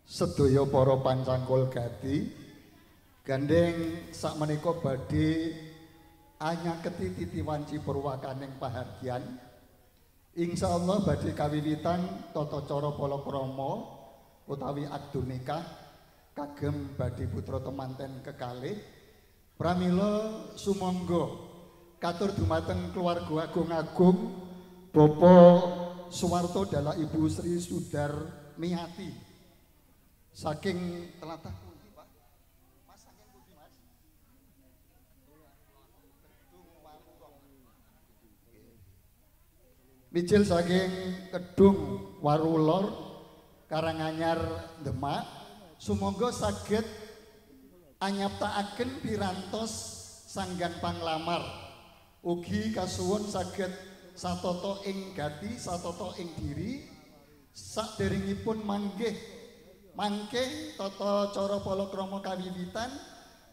sedaya para pancangkul gati gandeng sakmenika badhe anyaketi titiwanci purwakaning pahargyan. Insyaallah badhe kawiwitan tata cara palakrama utawi akdu nikah kagem badhe putra temanten kekalih. Pramila sumangga katur dumateng keluarga agung-agung Bapak Suwarto dalah Ibu Sri Sudar Miati saking telatah pundi Pak? Mas saking pundi Mas? Mijil saking Kedung Warulor Karanganyar Demak sumangga saged anyaptakaken pirantos sanggan panglamar ugi kasuwun saged satata ing gati satata ing diri saderengipun manggih mangke tata cara palakrama kawiwitan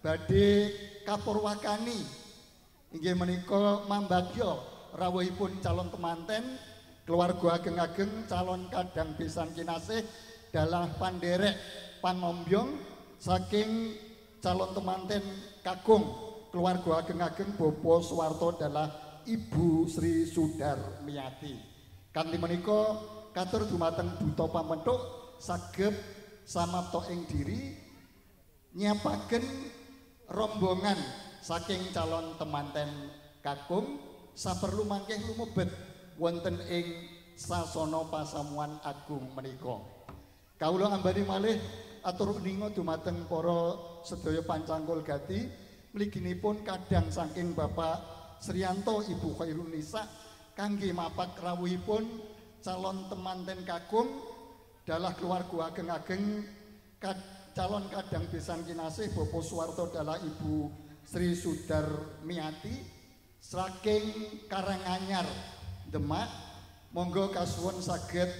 badhe kapurwakani inggih menika mambagya rawuhipun calon temanten keluarga ageng-ageng calon kadang besan kinasih dalah panderek panombyong saking calon temanten kakung keluarga ageng-ageng Bapak Suwarto dalah Ibu Sri Sudar Miati. Kanthi menika katur dumateng duta pamentuk saged samapta ing diri nyiapaken rombongan saking calon temanten kakung saperlu mangke lumebet wonten ing sasana pasamuan agung menika. Kawula ambani malih atur ninga dumateng para sedaya pancangkul gati mliginipun kadang saking Bapak Sriyanto Ibu Khairun Nisa kangge mapak rawuhipun calon temanten kakung dalah keluarga ageng-ageng calon kadang besan kinasih Bapak Suwarto dalah Ibu Sri Sudar Miati saking Karanganyar Demak monggo kasuwun saged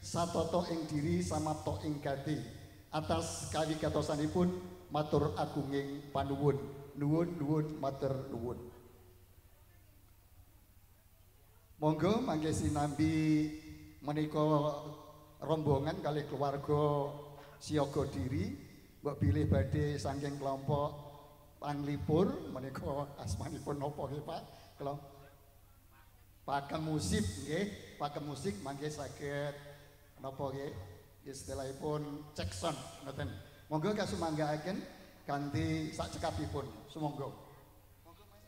satata ing diri samapta ing gati atas kawigatosanipun matur agunging panuwun nuwun matur nuwun. Monggo mangke sinambi menika rombongan kalih keluarga siaga diri mbok bilih badhe saking kelompok panglipur menika asmanipun napa nggih Pak? Pakem musik nggih, pakem musik mangke saged napa nggih istilahipun cekson ngoten. Monggo kasumanggaaken kanthi sak cekapipun sumangga. Monggo Mas.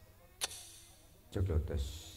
Joglotes.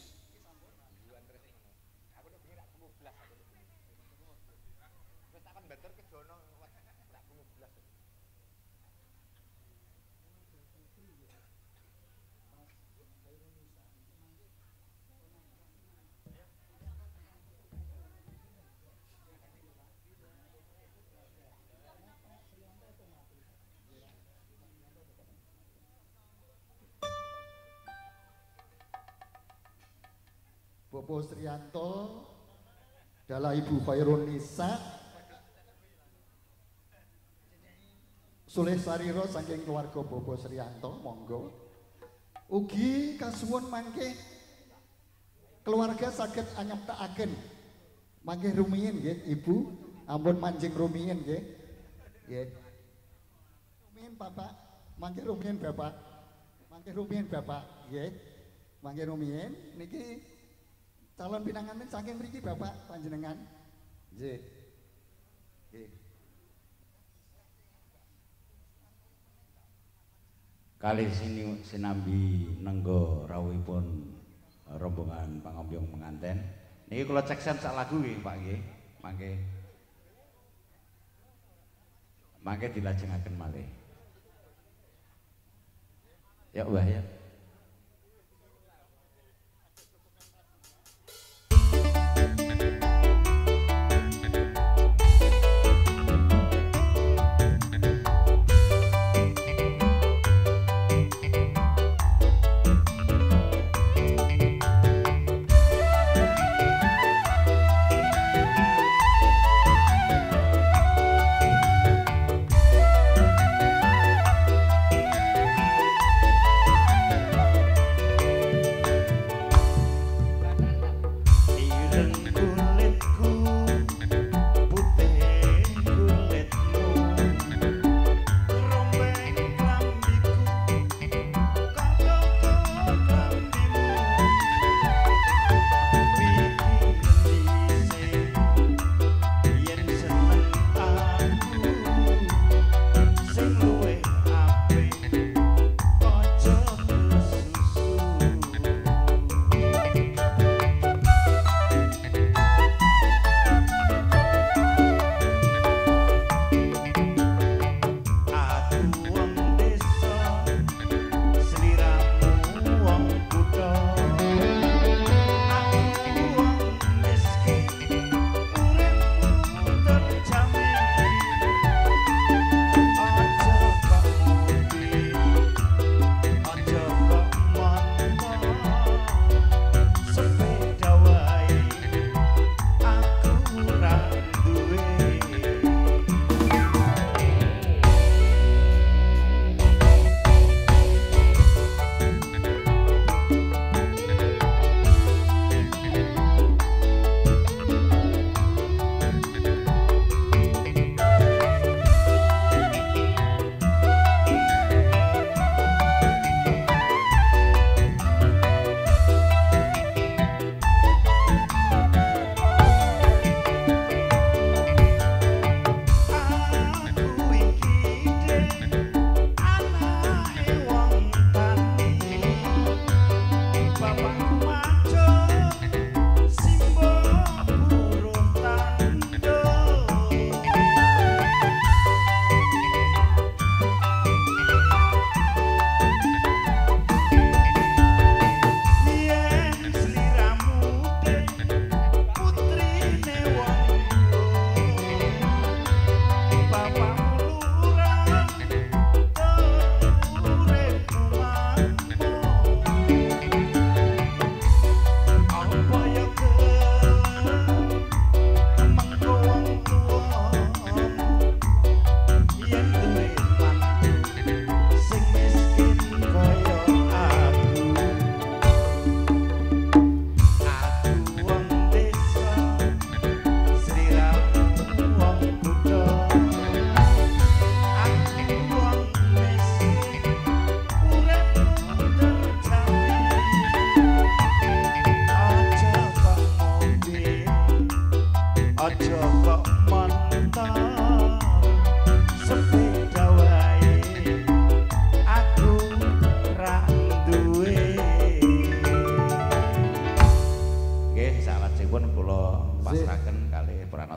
Bapak Sriyanto dalah Ibu Khairun Nisa Sulih Sariro saking keluarga Bapak Sriyanto monggo ugi kasuwun mangke keluarga saged anyaptakaken mangke rumiyin nggih Ibu ampun manjing rumiyin nggih nggih rumiyin Bapak mangke rumiyin Bapak mangke rumiyin Bapak nggih mangke rumiyin niki calon pinanganten saking mriki Bapak panjenengan. Nggih. Nggih. Kalih sinambi nenggo rawuhipun rombongan pangombyong penganten. Niki kula ceksen sak lagu nggih Pak nggih. Mangke dilajengaken malih. Ya Mbah ya.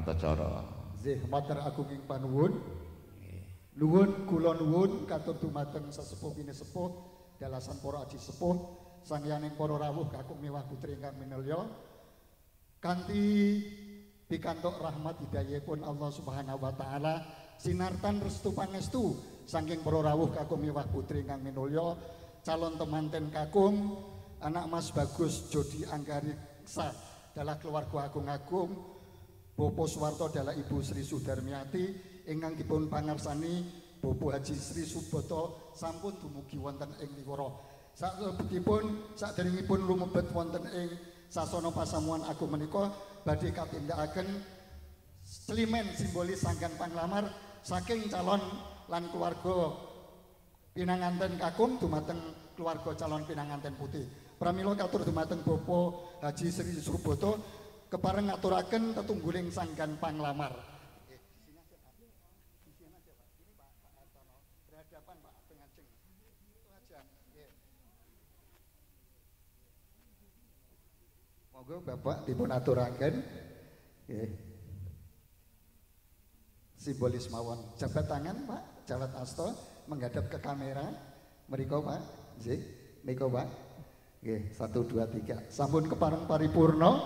Martacara. Nggih, matur agung ing panuwun. Nuwun kula nuwun katur dumateng sesepuh sepuh dalasan para aji sepuh sangyaning para rawuh kakung miwah putri ingkang minulya kanthi pikantuk rahmat hidayahipun Allah Subhanahu wa taala sinartan restu pangestu saking para rawuh kakung miwah putri ingkang minulya calon temanten kakung anak Mas Bagus Jodi Anggariksa dalah keluarga agung-agung Bapak Suwarto dalah Ibu Sri Sudarmiati ingkang dipun pangarsani Bapak Haji Sri Suboto sampun dumugi wonten ing Niwara. Sakebetipun saderengipun lumebet wonten ing sasana pasamuan agung menika badhe katindakaken slimen simbolis sanggan panglamar saking calon lan keluarga pinanganten kakung dumateng keluarga calon pinanganten putih. Pramila katur dumateng Bapak Haji Sri Suboto kepareng ngaturaken tetungguling sanggan panglamar. Monggo Bapak dipun aturaken. Nggih. Simbolis mawon. Jabat tangan Pak, jabat asta menghadap ke kamera. Mriko Pak. Nggih, nika Pak. Nggih, 1 2 3. Sampun kepareng paripurna.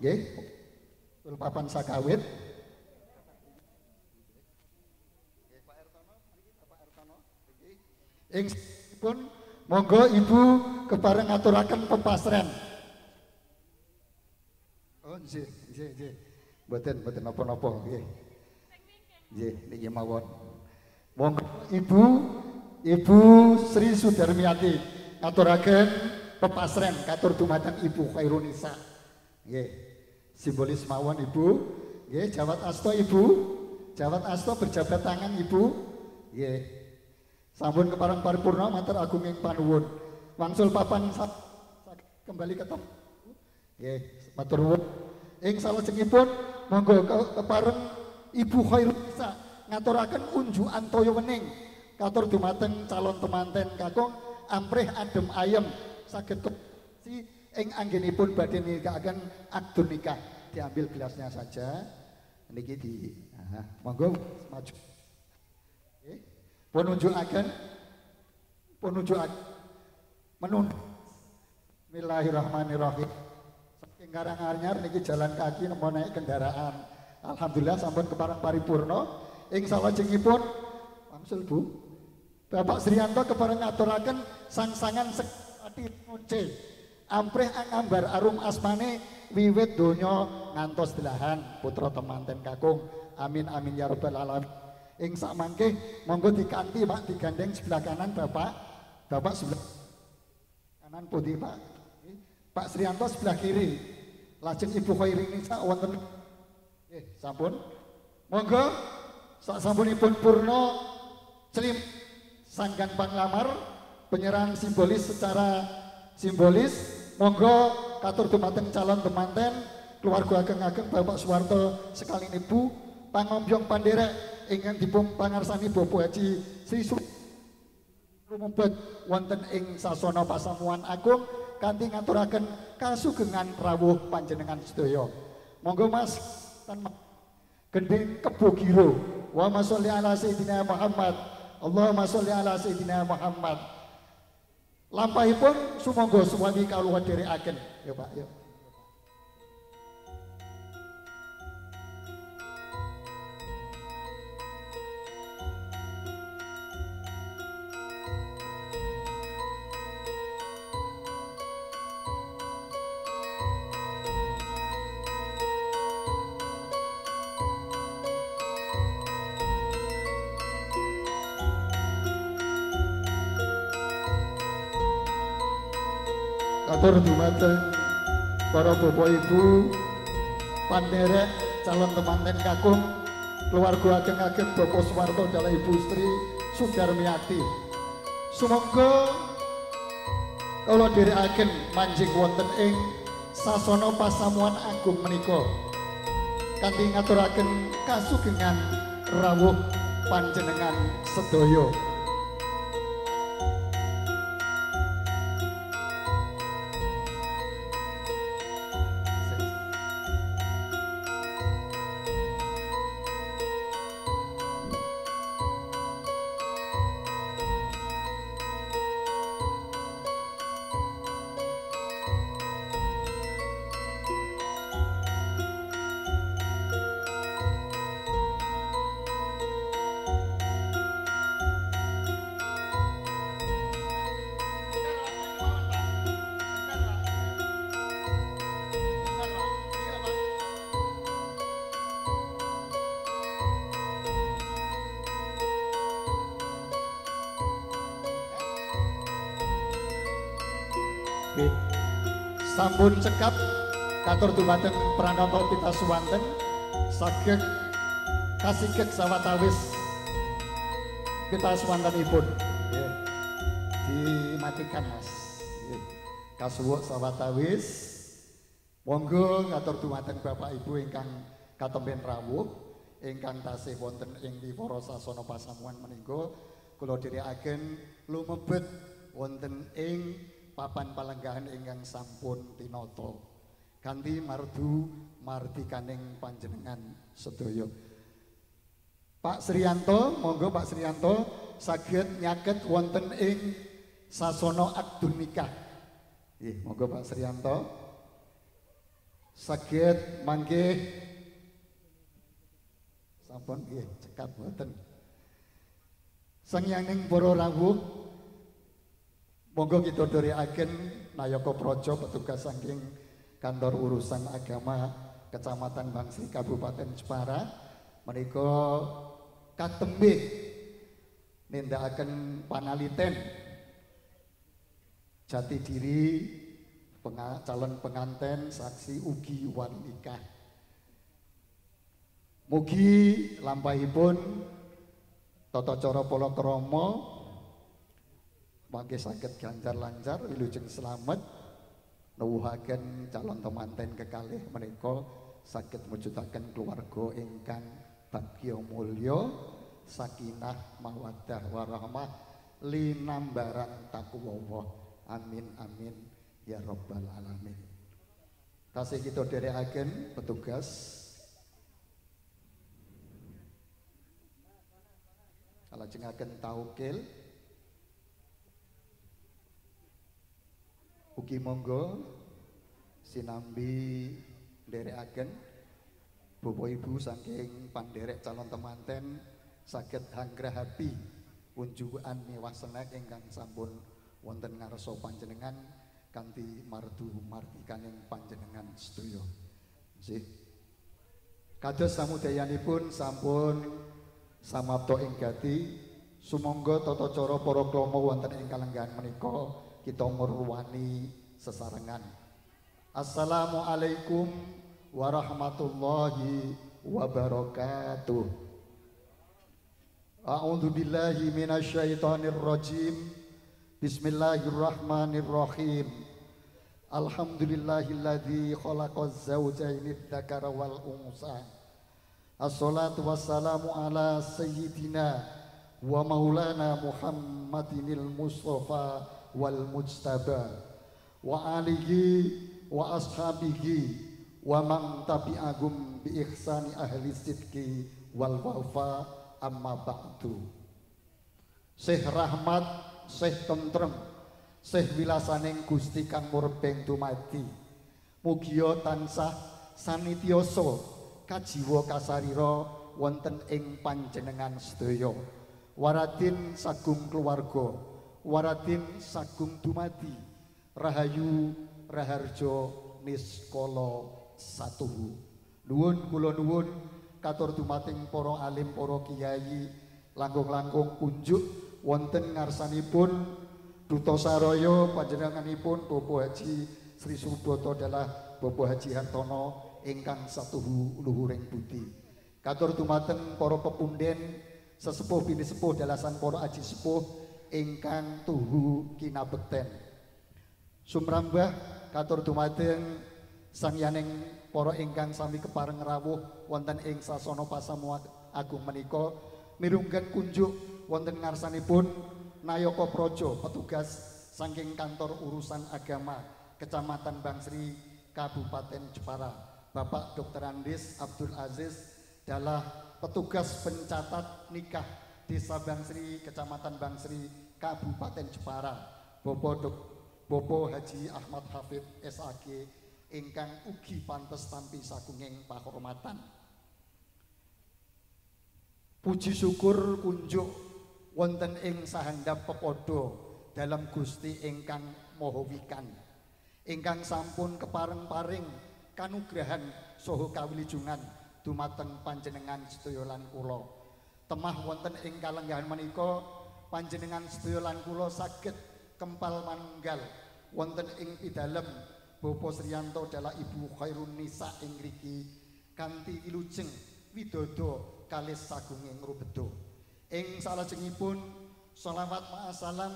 Nggih. Tul papan sakawit. Nggih, Pak Ertono, niki Bapak Ertono. Nggih. Ing pun monggo Ibu kepareng aturaken pepasren. Oh, nggih, nggih, nggih. Mboten napa-napa, nggih. Nggih, niki mawon. Monggo Ibu Sri Sudarmiati ngaturaken pepasren katur dumateng Ibu Khairunisa. Nggih. Simbolis mawon Ibu. Nggih, jawat asta Ibu. Jawat asta berjabat tangan Ibu. Nggih. Sampun kepareng paripurna matur agunging panuwun. Wangsul papan kembali ke tempat. Nggih, matur nuwun. Ing salajengipun monggo kepareng Ibu Khairunisa ngaturaken unjukan toya wening katur dumateng calon temanten kakung amprih adem ayem saged si ing anggenipun badhe nikahken akdun nikah. Diambil gelasnya saja. Niki di monggo maju. Nggih. Pun unjukaken menun. Bismillahirrahmanirrahim. Karang anyar niki jalan kaki nemu naik kendaraan. Alhamdulillah sampun kepareng paripurna. Ing salajengipun wangsul Bu. Bapak Sriyanto kepareng ngaturaken sangsangan sekati kunci. Amprih angambar arum asmane wiwit donya ngantos delahan putra temanten kakung. Amin amin ya rabbal alamin. Ing sakmangke monggo dikanthi Pak digandeng sebelah kanan Bapak. Bapak sebelah kanan pundi Pak? Pak Sriyanto sebelah kiri. Lajeng Ibu Khairunisa wonten nggih sampun. Monggo sasampunipun purna celim sanggan panglamar penyerahan simbolis secara simbolis monggo katur dumateng calon temanten keluarga ageng-ageng Bapak Suwarto sekali Ibu pangombyong panderek ingkang dipun pangarsani Bapak Haji Sri lumebet wonten ing sasana pasamuan agung kanthi ngaturaken kasugengan rawuh panjenengan sedaya. Monggo Mas tan gending kebo giro. Wa sholli ala sayidina Muhammad. Allahumma sholli ala sayidina Muhammad. Lampahipun sumangga suwami kawula dherekaken. Ya Pak, ya. Katur dumateng para bapak ibu panderek calon temanten kakung keluarga ageng-ageng Bapak Suwarto dalah Ibu Sri Sudarmiati. Sumangga kula dherekaken manjing wonten ing sasana pasamuan agung menika kanthi ngaturaken kasugengan rawuh panjenengan sedaya. Nggih. Sampun cekap katur dumateng pranata pita suwanten saged kasigek sawatawis pita suwantenipun. Nggih. Dimatikan Mas. Nggih. Kasuwuk sawatawis. Monggo katur dumateng Bapak Ibu ingkang katemben rawuh ingkang tasih wonten ing wiwara sasana pasamuan menika kula dherekaken lumebet wonten ing papan palenggahan ingkang sampun tinata kanthi mardu mardikaning panjenengan sedaya. Pak Sriyanto, monggo Pak Sriyanto saged nyaket wonten ing sasana akdun nikah. Nggih, monggo Pak Sriyanto saged manggih sampun nggih cekap boten. Sangyaning para rawuh monggo kita dherekaken Nayaka Praja petugas saking kantor urusan agama Kecamatan Bangsri Kabupaten Jepara menika katembe nindakaken panaliten jati diri calon penganten saksi ugi wali nikah. Mugi lampahipun tata cara palakrama mangke saged ganjar lancar wilujeng slamet nuwuhaken calon temanten kekalih menika saged mujudaken keluarga ingkang bagya mulya sakinah mawaddah warahmah linambaran taqwa. Amin amin ya rabbal alamin. Tasih kita dherekaken petugas kalajengaken taukil ugi monggo sinambi nderekaken Bapak Ibu saking panderek calon temanten saged hanggrahapi unjukan miwasena ingkang sampun wonten ngarsa panjenengan kanthi mardu mardikaning panjenengan sedaya. Nggih. Kados samudayanipun sampun samapta ing gati sumangga tata cara para klama wonten ing kalenggahan menika kita ngurwani sesarengan. Assalamualaikum warahmatullahi wabarakatuh. A'udzu billahi minasyaitonir rajim. Bismillahirrahmanirrahim. Alhamdulillahilladzi khalaqaz zawjaini dzakara wal unsa. Assalatu wassalamu ala sayyidina wa maulana Muhammadinil Mustafa wal mujtaba wa alihi wa ashabihi wa man tabi'ahum bi ihsani ahli sidqi wal wafa amma ba'du. Syekh rahmat, Syekh tentrem, Syekh wilasaning Gusti kang murbeng dumadi mugia tansah sanityoso kajiwa kasarira wonten ing panjenengan sedaya. Waradin sagung keluarga, waradin sagung dumadi rahayu raharja niskala satuhu. Nuwun kula nuwun katur dumating para alim para kiai langkung-langkung unjuk wonten ngarsanipun Duta Saraya panjenenganipun Bapak Haji Sri Subroto adalah Bapak Haji Hartono ingkang satuhu luhuring budi. Katur dumateng para pepunden sesepuh bini sepuh dalasan para aji sepuh ingkang tuhu kinabekten. Sumrambah katur dumateng sangyaning para ingkang sami kepareng rawuh wonten ing sasana pasamuan agung menika mirunggan kunjuk wonten ngarsanipun Nayaka Praja petugas saking kantor urusan agama Kecamatan Bangsri Kabupaten Jepara. Bapak Dr. Andis Abdul Aziz adalah petugas pencatat nikah Desa Bangsri Kecamatan Bangsri Kabupaten Jepara. Bopo Haji Ahmad Hafid SAG ingkang ugi pantes tampi sakunging pahormatan. Puji syukur kunjuk wonten ing sahandap pepodo dalam Gusti ingkang Maha Wikan ingkang sampun kepareng-paring kanugrahan saha kawilijungan dumateng panjenengan sedaya lan kula. Temah wonten ing kalenggahan menika panjenengan sedaya lan kula saged kempal manunggal wonten ing pidalem Bapak Sriyanto adalah Ibu Khairun Nisa ing mriki kanthi wilujeng widodo kalih sagunging rubedo. Ing salajengipun sholawat ma'asalam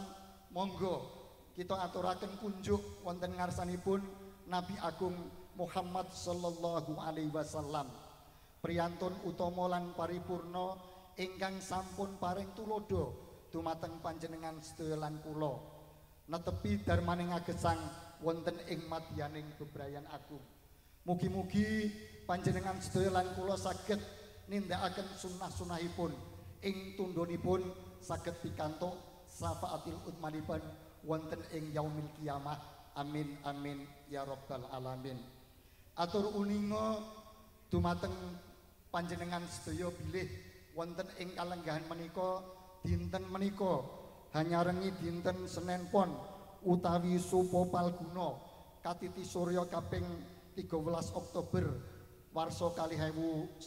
monggo kita aturaken kunjuk wonten ngarsanipun Nabi Agung Muhammad sallallahu alaihi wasallam. Priyantun utama lan paripurna ingkang sampun paring tulodo dumateng panjenengan sedaya lan kula netepi darmaning agesang wonten ing madyaning bebrayan agung. Mugi-mugi panjenengan sedaya lan kula saged nindakaken sunah-sunahipun ing tundhonipun saged pikantuk syafaatil utmanipun wonten ing yaumil kiamah. Amin amin ya rabbal alamin. Atur uninga dumateng panjenengan sedaya bilih wonten ing kalenggahan menika dinten menika hanyarengi dinten Senin Pon utawi Supa Palguna katiti surya kaping 13 Oktober warsa 2020.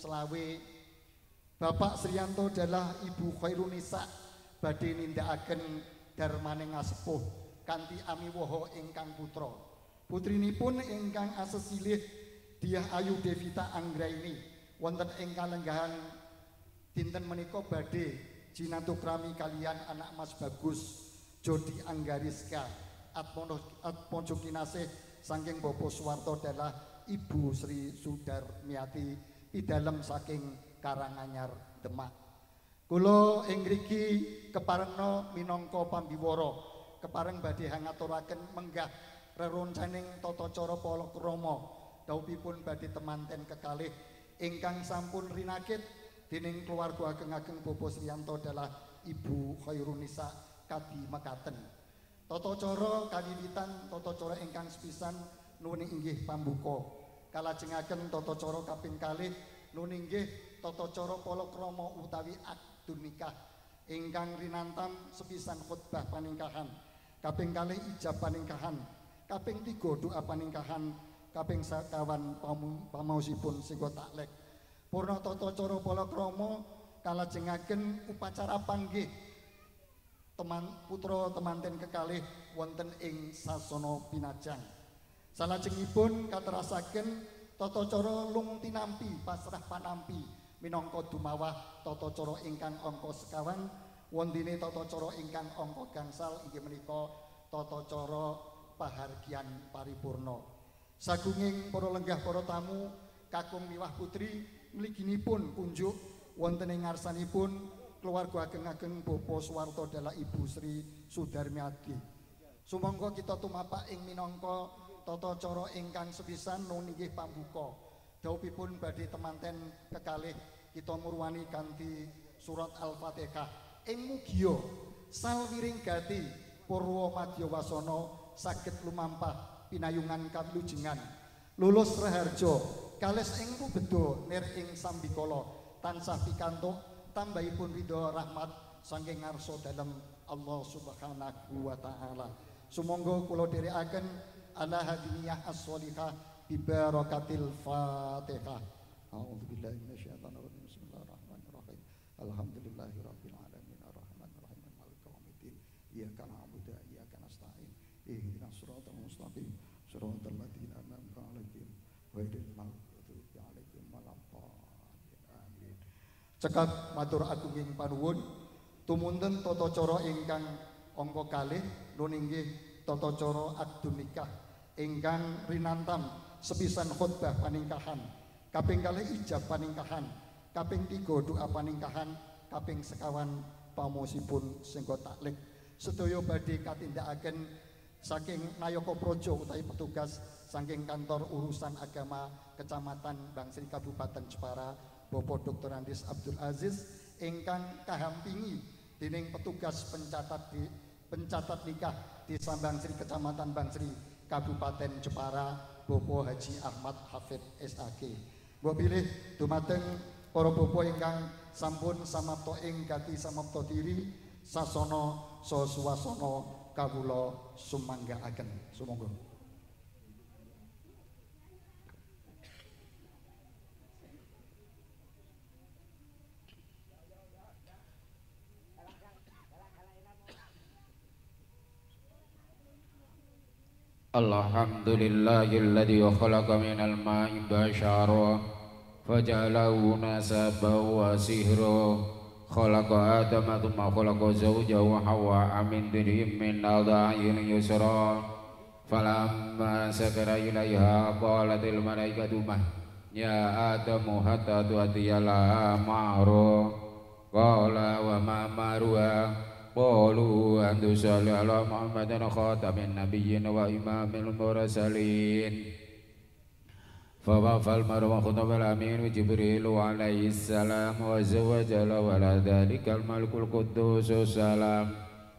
Bapak Sriyanto adalah Ibu Khairun Nisa badhe nindakaken darmaning asepuh kanthi amiwaha ingkang putra. Putrinipun ingkang asesilih Diah Ayu Devita Anggraini wonten ing kalenggahan dinten menika badhe jinatukrami kalian anak Mas Bagus Jodi Anggariska atmojo kinasih saking Bapak Suwarto adalah Ibu Sri Sudarmiati pidalem saking Karanganyar Demak. Kula ing mriki keparengna minangka pambiwara kepareng badhe ngaturaken menggah reroncaning tata cara palakrama dawuhipun badhe temanten kekalih ingkang sampun rinakit dening keluarga ageng-ageng Bapak Sriyanto adalah Ibu Khairun Nisa kadi mekaten. Tata cara kawiwitan tata cara ingkang sepisan nuwun inggih pambuka. Kalajengaken tata cara kaping kalih nuwun inggih tata cara palakrama utawi akdun nikah ingkang rinantan sepisan khutbah paningkahan. Kaping kalih ijab paningkahan, kaping 3 doa paningkahan, kaping 50 pamaosipun singgo taklek. Purna tata cara palakrama kalajengaken upacara panggih teman putra temanten kekalih wonten ing sasana pinajang. Salajengipun katerasaken tata cara lung tinampi pasrah panampi minangka dumawah tata cara ingkang angka sekawan. Wondene tata cara ingkang angka gangsal inggih menika tata cara pahargyan paripurna. Sagunging para lenggah para tamu kakung miwah putri mliginipun kunjuk wonten ing ngarsanipun keluarga ageng-ageng Bapak Suwarto adalah Ibu Sri Sudarmiati. Sumangga kita tumapak ing minangka tata cara ingkang sepisan nuwun inggih pambuka. Dawuhipun badhe temanten kekalih kita murwani kanthi surat Al-Fatihah. Ing mugia salwiring gati Purwa Madya Wasana saged lumampah pinayungan kawilujengan lulus raharja kales ing rubedo nir ing sambikala tansah pikantuk tambahipun ridha rahmat saking ngarsa dalem Allah Subhanahu wa taala. Sumangga kula dherekaken ala hadiniyah as-sholihah bi barakatil Fatihah. A'udzubillahi minasyaitonir rajim. Bismillahirrahmanirrahim. Alhamdulillahirabbil alamin arrahmanirrahim maliki yaumiddin. Iyyaka na'budu wa iyyaka nasta'in. Ihdinas siratal mustaqim. Siratal ladzina an'amta 'alaihim ghairil maghdubi 'alaihim waladdallin. Amin. Cekap matur agunging panuwun tumunten tata cara ingkang angka kalih nun inggih tata cara akdun nikah ingkang rinantam sepisan khutbah paningkahan, kaping kalih ijab paningkahan, kaping 3 doa paningkahan, kaping sekawan pamosipun singgo taklek. Sedaya badhe katindakaken saking Nayaka Praja utawi petugas saking kantor urusan agama Kecamatan Bangsri Kabupaten Jepara Bapak Dr. Andis Abdul Aziz ingkang kahampingi dening petugas pencatat nikah di Bangsri Kecamatan Bangsri Kabupaten Jepara Bapak Haji Ahmad Hafid SAG. Mbok bilih dumateng para bapak ingkang sampun samapta ing gati samapta diri sasana saha suwasana kawula sumanggaaken. Sumangga. Alhamdulillahilladzi khalaqa minal ma'i basharan faja'alahu nasaban wa sihra khalaqa adama thumma khalaqa zawjahu Hawwa min dhurriyyin min adha'in yusra falamma sakara ilaiha qalatil malaikatu ma ya adamu hatta tu'tiyala ma'ru qala wa ma maruha qalu antu salli ala Muhammadin khatamin nabiyyin wa imamil mursalin fawafal marwa khutabal amin Jibril alaihi salam wa zawajala wala dhalikal malikul quddus salam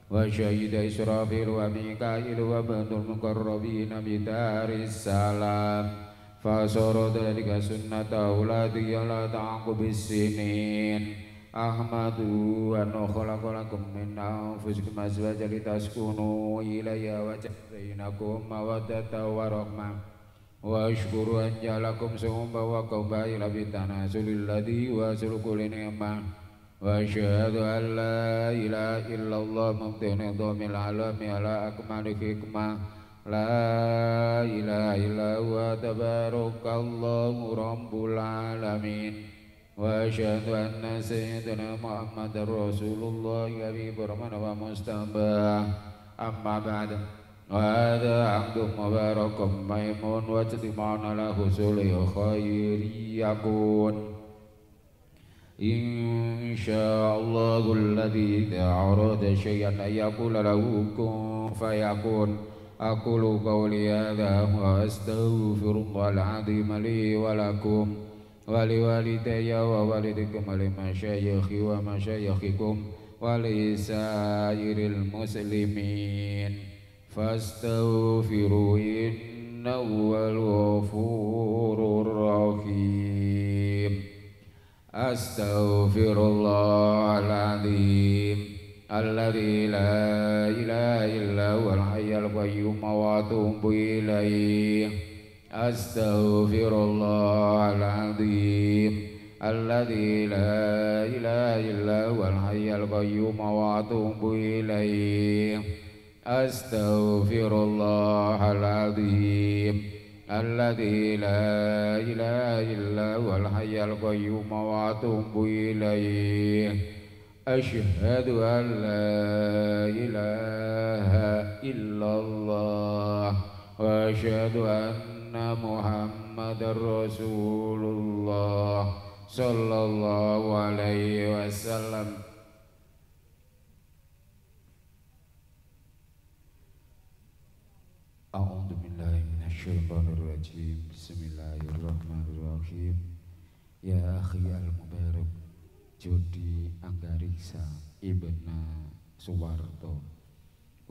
wa syahida Israfil wa Mikail wa bantul muqarrabin bitaris salam fasara dhalika sunnata uladi la ta'qubis sinin Ahmadu wa khalaqalakum min anfusikum azwajan litaskunu ilayha wa ja'ala bainakum mawaddatan wa rahmah wa ashkuru an ja'alakum summa wa qabaila bitanasulil ladzi wa sulukul ni'mah wa asyhadu an la ilaha illallah mumtini dhamil alami ala akmali hikmah la ilaha illa huwa tabarakallahu rabbul alamin wa asyhadu anna sayyidina Muhammadar Rasulullah habibur rahman wa mustabah amma ba'd wa hadha 'abdun mubarakun maimun wa tajma'una ala husuli khairi yakun insyaallahu alladhi ta'arada syai'an yaqulu lahu kun fayakun aqulu qawli hadha wa astaghfirullahal 'azim li wa lakum wali walidayya wa walidikum wali masyayikhi wa masyayikhikum wali sairil muslimin fastaghfiru innahu wal ghafurur rahim astaghfirullahal azim alladzi la ilaha illa huwal hayyul qayyum wa atubu ilaihi astaghfirullahal azim alladzi la ilaha illa huwal hayyul qayyum wa atubu ilaihi astaghfirullahal azim alladzi la ilaha illa huwal hayyul qayyum wa atubu ilaihi asyhadu an la ilaha illallah wa asyhadu anna Muhammadar Rasulullah sallallahu alaihi wasallam. A'udzu billahi minasyaitonir rajim. Bismillahirrahmanirrahim. Ya akhi al-mubarak Jodi Anggariksa Ibna Suwarto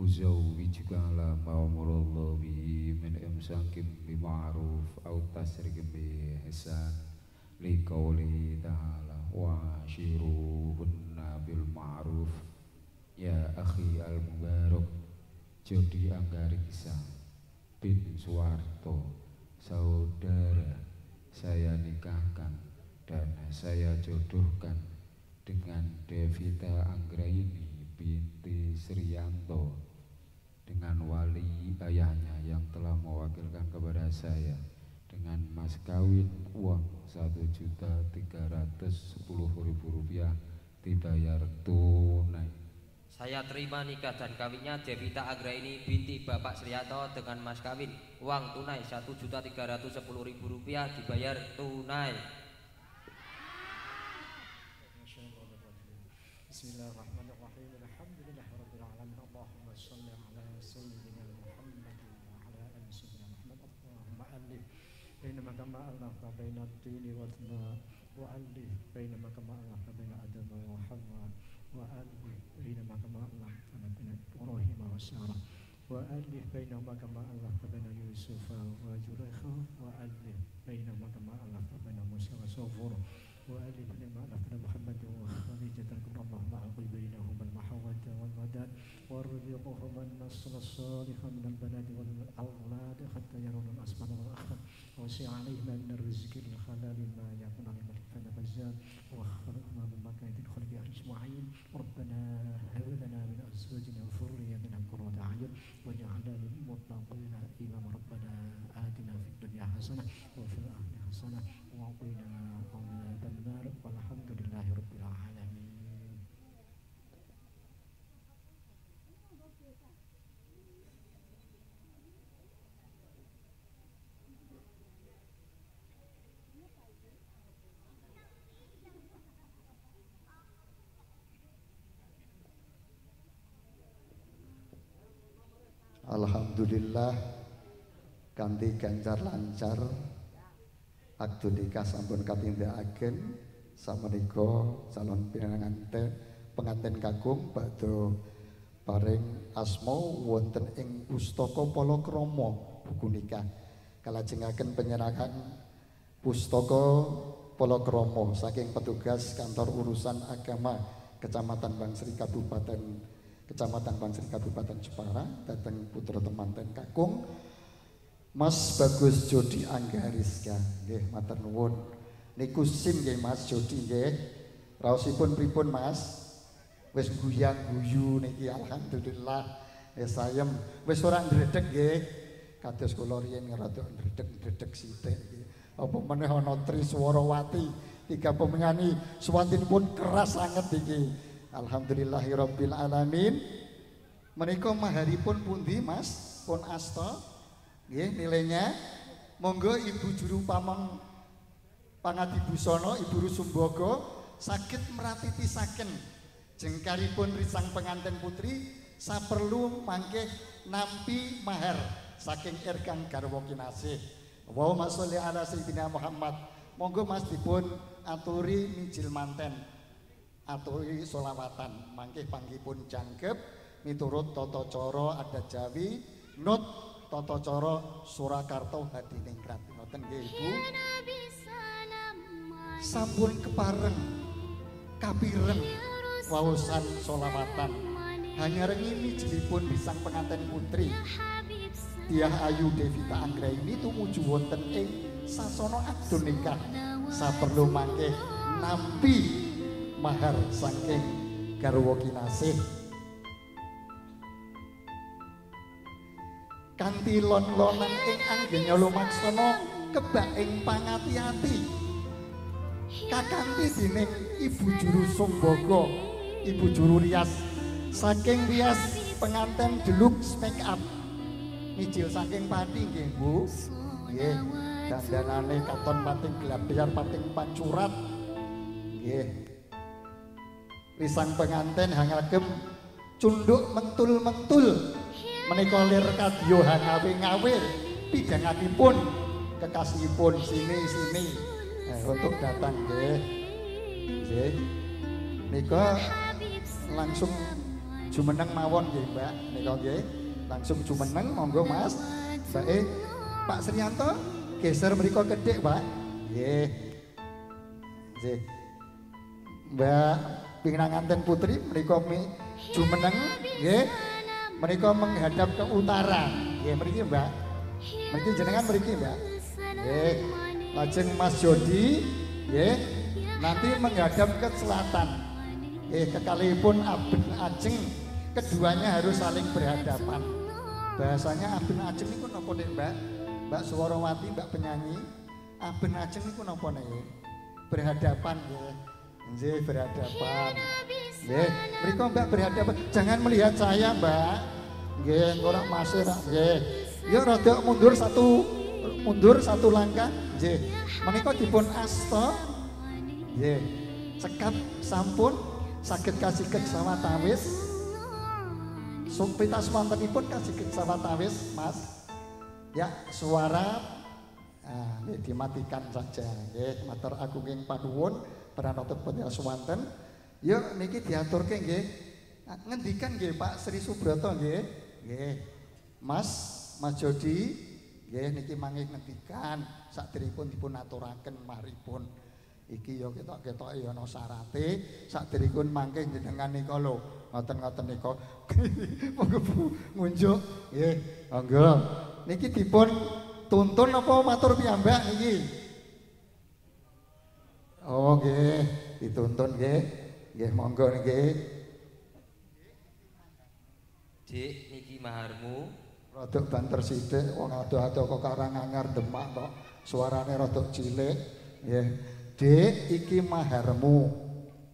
uzawwijuka ala ma'amurallahu bihi min imsakim bima'ruf au tasrikim bi ihsan liqauli ta'ala wa ashiruhunna bil ma'ruf. Ya akhi al-mubarak Jodi Anggariksa bin Suwarto, saudara saya nikahkan dan saya jodohkan dengan Devita Anggraini binti Sriyanto dengan wali ayahnya yang telah mewakilkan kepada saya dengan mas kawin uang Rp1.310.000 dibayar tunai. Saya terima nikah dan kawinnya Devita Anggraini binti Bapak Sriyanto dengan mas kawin uang tunai Rp1.310.000 dibayar tunai. Bismillahirrahmanirrahim. Alhamdulillahirabbil alamin. Allahumma shalli ala sayyidina Muhammad wa ala ali sayyidina Muhammad. Allahumma alif bainama kama alafta baina ad-dini wal dunya wa alif bainama kama alafta baina Adam wa Hawa wa alif bainama kama alafta baina Ibrahim wa Sarah wa alif bainama kama alafta baina Yusuf wa Zulaikha wa alif bainama kama alafta baina Musa wa Safur وألف لما ألفنا محمد وخديجة اللهم أعقل بينهما المحبة والوداد وارزقهما النصر الصالح من البنات والأولاد حتى يرون الأسماء والأخر وسع عليهما من الرزق الحلال ما يكون لمن فنفزان وخلقنا من مكان خلق أجمعين ربنا هب لنا من أزواجنا أزواجنا وذرياتنا قرة أعين واجعلنا للمتقين إماما ربنا آتنا في الدنيا حسنة وفي الآخرة حسنة وقنا عذاب النار والحمد لله رب العالمين. Alhamdulillah kanthi ganjar lancar akdu nikah sampun katindakaken samenika calon penganten kakung badhe paring asma wonten ing pustaka Palakrama buku nikah kalajengaken penyerahan pustaka Palakrama saking petugas kantor urusan agama Kecamatan Bangsri Kabupaten Jepara dateng putra temanten kakung Mas Bagus Jodi Anggariska nggih matur nuwun niku SIM nggih Mas Jodi nggih raosipun pripun Mas wis guyang-guyu niki alhamdulillah sayem wis ora ndredeg nggih kados kula riyen rada ndredeg-ndredeg sithik nggih apa meneh ana Triswarawati tiga pemenyanyi swantinipun keras sanget iki alhamdulillahirabbil alamin. Menika maharipun pundi Mas? Pun asta. Nggih nilainya. Monggo Ibu Juru Pamong Pangadibusana Ibu Rusumbaga saged mratitisaken jengkaripun risang penganten putri saperlu mangke nampi mahar saking irkang garwa kinasih. Allahumma sholli ala sayyidina Muhammad. Monggo Mas dipun aturi mijil manten. Aturi solawatan mangke panggipun jangkep miturut tata cara adat Jawi nut tata cara Surakarta Hadiningrat ngoten nggih Ibu sampun kepareng kapireng waosan solawatan hanya rengi mijilipun bisang penganten putri Diah Ayu Devita Anggraini tumuju wonten ing sasana akdu nikah saperlu mangke nampi mahar saking garwa kinasih kanthi lon-lonan ing anggenya lumaksana kebak ing pangati-ati kakanthi dening Ibu Juru Sumbaga Ibu Juru Rias saking rias penganten deluxe make up mijil saking pati nggih Bu nggih dandanane katon pating glabyar pating pancurat nggih risang penganten hangagem cunduk mentul-mentul menika lir kadya hangawe-ngawe pidhanganipun kekasihipun sini untuk datang nggih nggih nika langsung jumeneng mawon nggih Mbak nika nggih langsung jumeneng monggo Mas Mbak Pak Sriyanto geser mriku kedhik Pak nggih nggih Mbak pinanganten putri menika jumeneng nggih menika menghadap ke utara nggih mriki Mbak mriki jenengan mriki Mbak nggih lajeng Mas Jodi nggih nanti menghadap ke selatan nggih kekalihipun Aben Ajeng keduanya harus saling berhadapan bahasanya Aben Ajeng niku napa nek Mbak Swarawati Mbak penyanyi Aben Ajeng niku napa nek berhadapan nggih nggih berhadapan. Nggih, mriko Mbak berhadapan. Jangan melihat saya, Mbak. Nggih, ora masih rak nggih. Ya rada mundur satu langkah. Nggih. Menika dipun asta. Nggih. Cekap sampun saged kasiget sawatawis. Sumpita swantenipun kasiget sawatawis, Mas. Ya, suara dimatikan saja. Nggih, matur agunging panuwun. Pranata Putri Swanten. Yuk niki diaturke nggih. Ngendikan nggih Pak Sri Subroto nggih. Nggih. Mas Jodi nggih niki mangke ngendikan sakderengipun dipun aturaken maripun. Iki ya ketok-ketoke ya ana syarate sakderengipun mangke jenengan nika lho. Ngoten-ngoten nika. Monggo Bu ngunjuk nggih. Monggo. Niki dipun tuntun apa matur piyambak niki? Oh nggih, dituntun nggih. Nggih monggo nggih. Dik niki maharmu. Rodok banter sithik wong ado-ado kok Karanganyar Demak kok suarane rodok cilik. Nggih. Dik iki maharmu.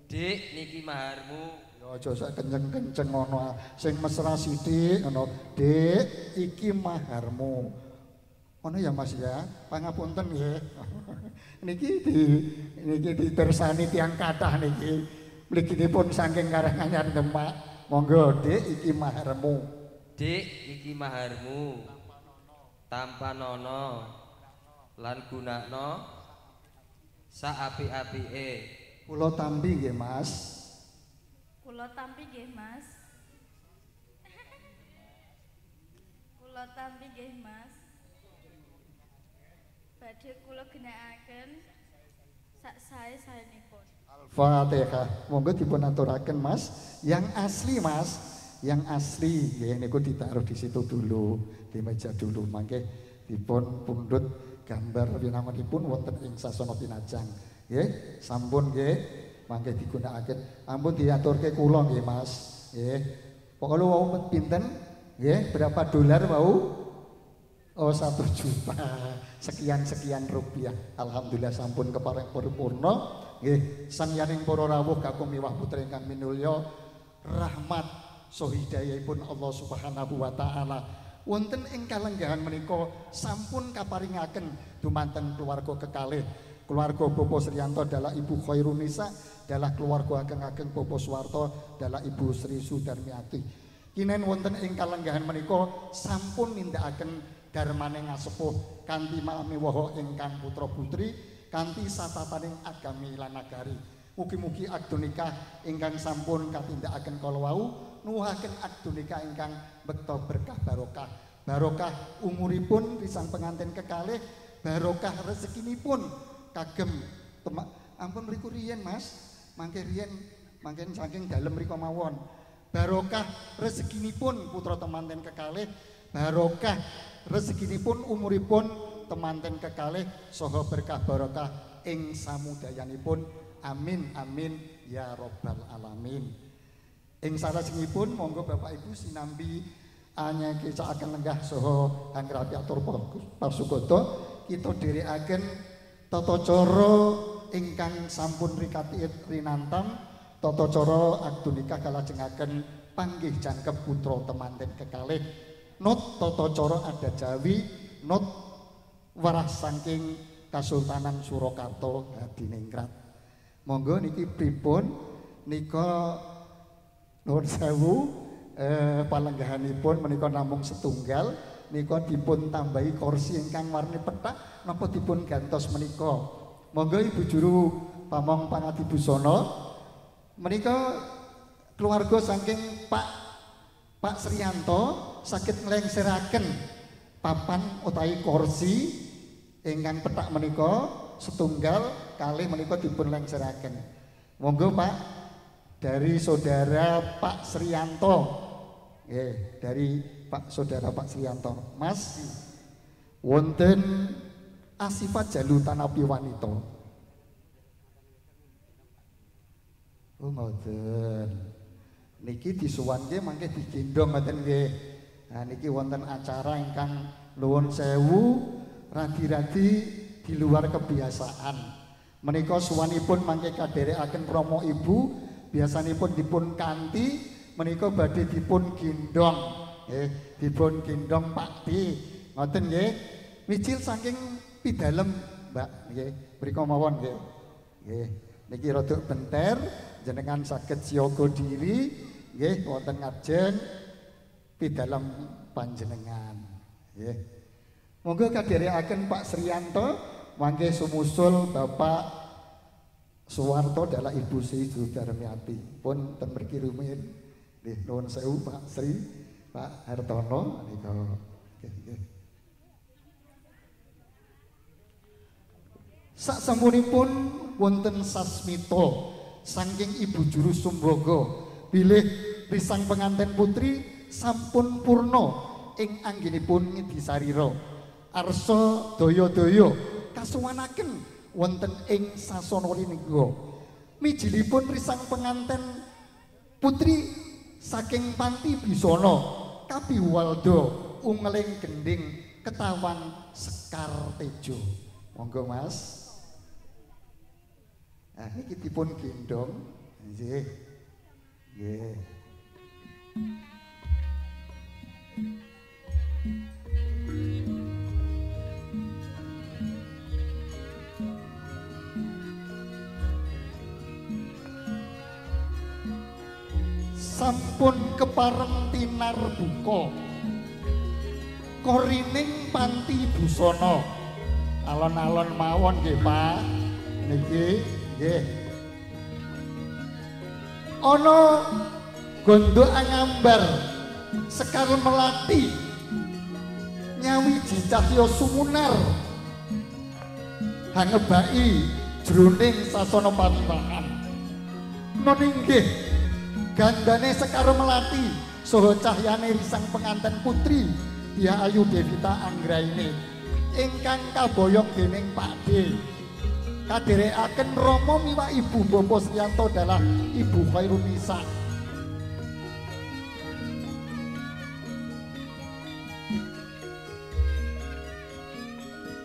Dik niki maharmu. Ya aja sak kenceng-kenceng ngono sing mesra sithik ngono. Dik iki maharmu. Ngono ya Mas ya. Pangapunten nggih. Niki ditersani tiyang kathah niki. Mliginipun saking Karanganyar Demak. Monggo Dik iki maharmu. Dik iki maharmu. Tampanono lan gunakno saapik-apike. Kula tampi nggih Mas. Kula tampi nggih Mas. Kula tampi nggih Mas. Badhe kula ginakaken sak sae-saenipun. Al-Fatihah. Monggo dipun aturaken Mas. Yang asli Mas. Yang asli nggih niku ditaruh di situ dulu, di meja dulu. Mangke dipun pundhut gambar winamunipun wonten ing sasana pinajang. Nggih, sampun nggih. Mangke digunakaken. Ampun diaturke kula nggih Mas. Nggih. Pokoke wau pinten? Nggih, berapa dolar wau? Oh 1 juta. Sekian rupiah. Alhamdulillah sampun kepareng paripurna. Nggih, sangyaning para rawuh kakung miwah putra ingkang minulya rahmat sohidayahipun Allah Subhanahu wa taala wonten ing kalenggahan menika sampun kaparingaken dumateng keluarga kekalih. Keluarga Bapak Sriyanto adalah Ibu Khairunisa, adalah keluarga ageng-ageng Bapak Suwarto, adalah Ibu Sri Sudarmiati. Kinen wonten ing kalenggahan menika sampun nindakaken darmane ngasepuh kanthi malamiwaha ingkang putra-putri kanthi satataning agami lan nagari. Mugi-mugi akdu nikah ingkang sampun katindakaken kala wau nuwuhaken akdu nikah ingkang bekta berkah barokah. Barokah umuripun risang pengantin kekalih, barokah rezekinipun kagem ampun mriku riyen Mas, mangke riyen mangken saking dalem mriku mawon. Barokah rezekinipun putra temanten kekalih, barokah rezekinipun umuripun temanten kekalih saha berkah barokah ing samudayanipun. Amin amin ya robbal alamin. Ing salajengipun monggo Bapak Ibu sinambi anyekisakaken lenggah saha anggrapi atur pasugata kita dherekaken tata cara ingkang sampun rinantam tata cara akdu nikah kalajengaken panggih jangkep putra temanten kekalih. Not tata cara adat Jawi, not warah saking Kasultanan Surakarta Hadiningrat. Monggo niki pripun nika nuwun sewu palenggahanipun menika namung setunggal nika dipun tambahi kursi ingkang warni pethak napa dipun gantos menika. Monggo Ibu Juru Pamong Pangadibusana menika keluarga saking Pak Sriyanto saged nglengseraken papan utawi kursi ingkang pethak menika setunggal kalih menika dipun lengseraken. Monggo Pak dari saudara Pak Sriyanto. Nggih, dari Pak saudara Pak Sriyanto. Mas wonten asifat jalu tanapi wanita. Oh ngoten. Niki disuwanke mangke digendong ngoten nggih. Nah niki wonten acara ingkang nuwun sewu radi-radi di luar kebiasaan. Menika suwanipun mangke kadherekaken promo ibu, biasanipun dipun kanthi, menika badhe dipun gendong. Nggih, dipun gendong Pak D. Ngoten nggih. Mijil saking pidalem, Mbak nggih. Mriko mawon nggih. Nggih. Niki rada benter, jenengan saged siyaga diri nggih wonten ngajeng pidalem panjenengan. Nggih. Monggo kadherekaken Pak Sriyanto mangke sumusul Bapak Suwarto adalah Ibu Sri Sudarmiati. Pun ten mriki rumiyin nggih nuwun sewu Pak Sri, Pak Hartono menika. Nggih. Saksampunipun wonten sasmita saking Ibu Juru Sumbaga bilih risang penganten putri sampun purna ing anggenipun ngidisarira arsa daya-daya kasuwanaken wonten ing sasana lingga. Mijilipun risang penganten putri saking Panti Bisana Kabiwalda ungeling gending ketawang Sekar Tejo. Monggo Mas. Nah niki dipun gendong. Nggih. Nggih. Sampun kepareng tinar buka korining panti busana alon-alon mawon nggih Pak niki nggih ana gondok angambar Sekar Melati nyawiji cahya sumunar hangebaki jroning sasana patipahan meninggih gandane Sekar Melati saha cahyane risang penganten putri Dia Ayu Devita Anggraini ingkang kaboyong dening Pakde kaderekaken Rama miwah Ibu Bapa Sriyanto dalah Ibu Khairunisa.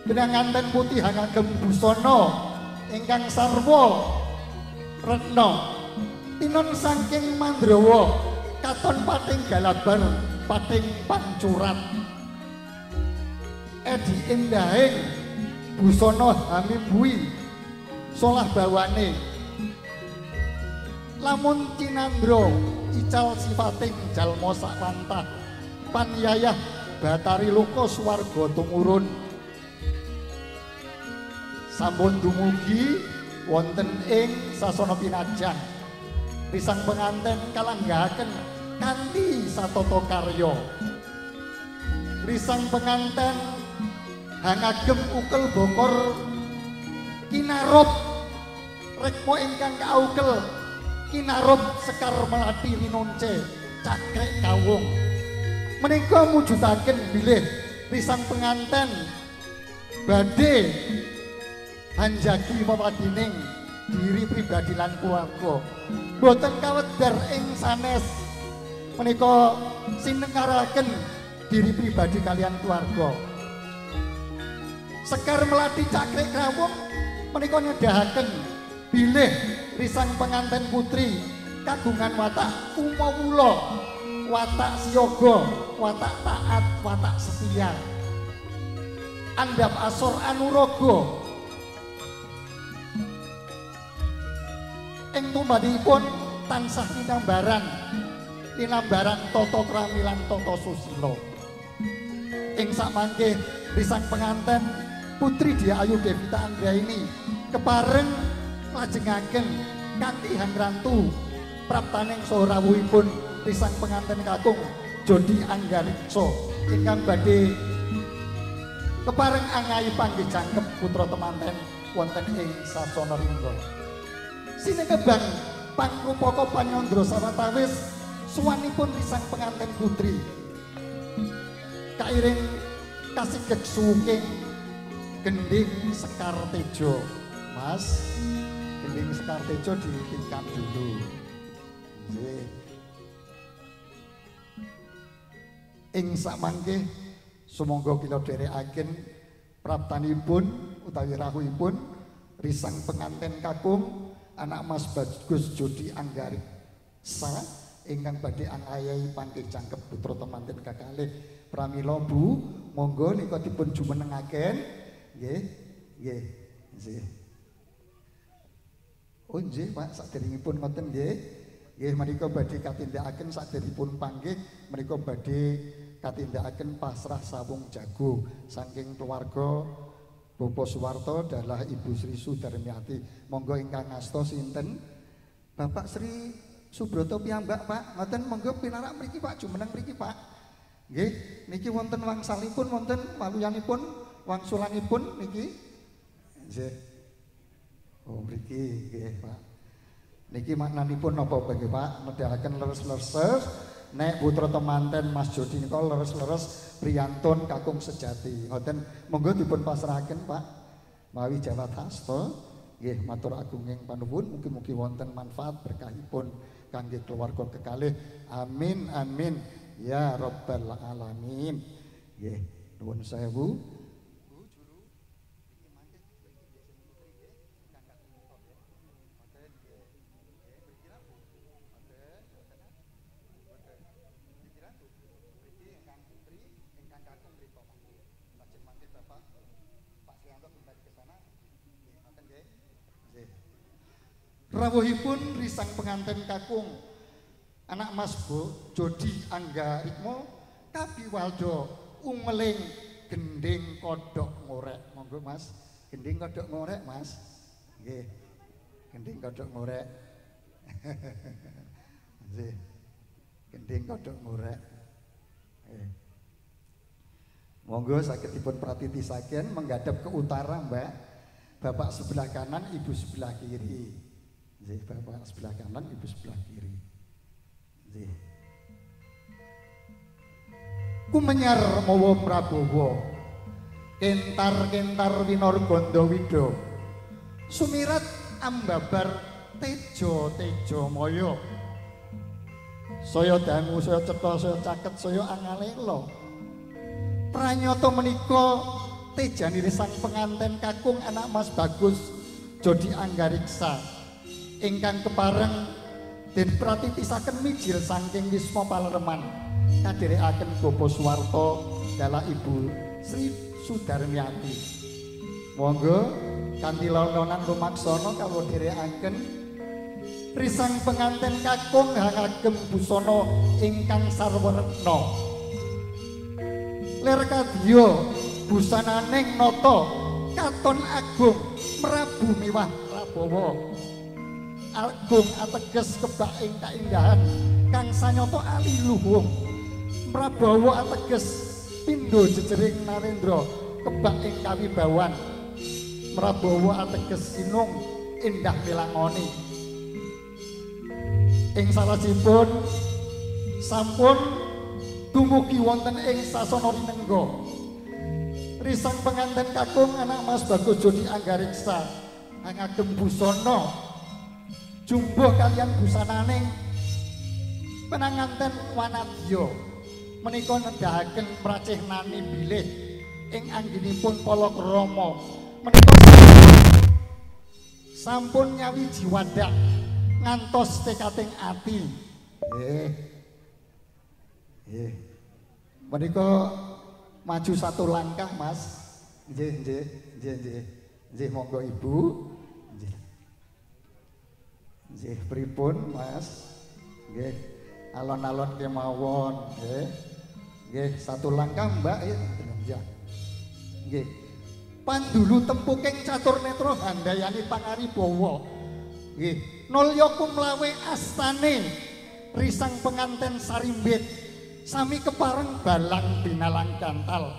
Genanganten putih ngagem busana ingkang sarwa retna tinon saking Mandrawa katon pating galabar pating pancurat edi endahing busana hamimbuhi solah bawane lamun cinandra ical sifating jalma sakwantah panyayah batari loka swarga tumurun sampun dumugi wonten ing sasana pinajang risang penganten kalanggahaken kanthi satata karya risang penganten hangagem ukel bokor kinarop rekmo ingkang kaukel kinarop Sekar Melati rinonce cakrek kawung menika mujudaken bilih risang penganten badhe hanjagi mewadining diri pribadi lan keluarga boten kawedar ing sanes menika sinengaraken diri pribadi kalian keluarga Sekar Melati cakrek kawung menika nyedahaken bilih risang penganten putri kagungan watak umawula watak siyaga watak taat watak setia andhap asor anuraga ing tumbadipun tansah tinambaran tata krami lan tata susila ing sakmangke risang penganten Putri Dia Ayu Devita Anggraini kepareng lajengaken kanthi hangrantu praptaning saha rawuhipun risang penganten kakung Jodi Anggariksa ingkang badhe kepareng angahi panggih jangkep putra temanten wonten ing sasana ringga sinekebang pangrupaka panyandra sawetawis suwanipun risang penganten putri kairing kasigeg suking gending Sekar Tejo Mas gending Sekar Tejo ditingkam dulu nggih ing sakmangke sumangga kula dherekaken praptanipun utawi rawuhipun risang penganten kakung anak Mas Bagus Jodi Anggariksa ingkang badhe angayahi panggih jangkep putra temanten kakalih pramila Bu monggo nika dipun jumenengaken nggih nggih nggih oh nggih Pak saderengipun ngoten nggih nggih menika badhe katindakaken saderengipun panggih menika badhe katindakaken pasrah sawung jago saking keluarga Bapak Suwarto dalah Ibu Sri Sudarmiati monggo ingkang ngasta sinten Bapak Sri Subroto piyambak Pak ngoten monggo pinarak mriki Pak jumeneng mriki Pak nggih niki wonten wangsalipun wonten waluyanipun wangsulanipun niki nggih oh mriki nggih Pak niki maknanipun napa nggih Pak nedahaken leres-leres nek putra temanten Mas Jodi nika leres-leres priyantun kakung sejati ngoten monggo dipun pasrahaken Pak mawi jawat hasta nggih matur agunging panuwun mugi-mugi wonten manfaat berkahipun kangge keluarga kekalih amin amin Ya Rabbal Alamin. Nggih, nuwun sewu. Rawuhipun risang penganten kakung anak Mas Bu Jodi Angga Rikmo kabiwaldo umeling gending kodhok ngorek. Monggo Mas, gending kodhok ngorek Mas. Nggih. Gending kodhok ngorek. Nggih. Gending kodhok ngorek. Nggih. Monggo saged dipun pratitisaken menggadap ke utara, Mbak. Bapak sebelah kanan, Ibu sebelah kiri. Nggih, bapak sebelah kanan, ibu sebelah kiri. Nggih. Kumenyar mawa Prabowo. Kentar-kentar winarganda wida. Sumirat ambabar tejo-tejo maya. Saya dangu, saya cetha, saya caket, saya angalela. Pranyata menika tejani sang penganten kakung anak Mas Bagus Jodi Anggariksa. Ingkang kepareng den pratitisaken mijil saking Wisma Palereman kadherekaken Bapak Suwarto dalah Ibu Sri Sudarmiati. Monggo kanthi launan lumaksana kawula dherekaken risang penganten kakung ngagem busana ingkang sarwerna. Ler kadya busananing nata katon agung merabu miwah Prabowo. Agung ateges kebak ing kaindahan kang sanyata aliluhung. Prabowo ateges pindho jejering narendra kebak ing kawibawan. Prabowo ateges sinung indah milangoni. Ing salajipun sampun dumugi wonten ing sasana Rinengga. Risang penganten kakung anak Mas Bagus Jodi Anggariksa ngagem busana jumbuh kalian busananing penanganten wanadya menika nedahaken pracihnani bilih ing anggenipun palakrama menika sampun nyawiji wadah ngantos tekating ati. Menika maju satu langkah Mas. Nggih monggo Ibu. Nggih pripun Mas? Nggih alon-alon kemawon nggih. Nggih satu langkah Mbak ya. Nggih. Pandulu tempuking catur netra handayani pangaribawa. Nggih, nulya kumlawe astane risang penganten sarimbit sami kepareng balang binalang gantal.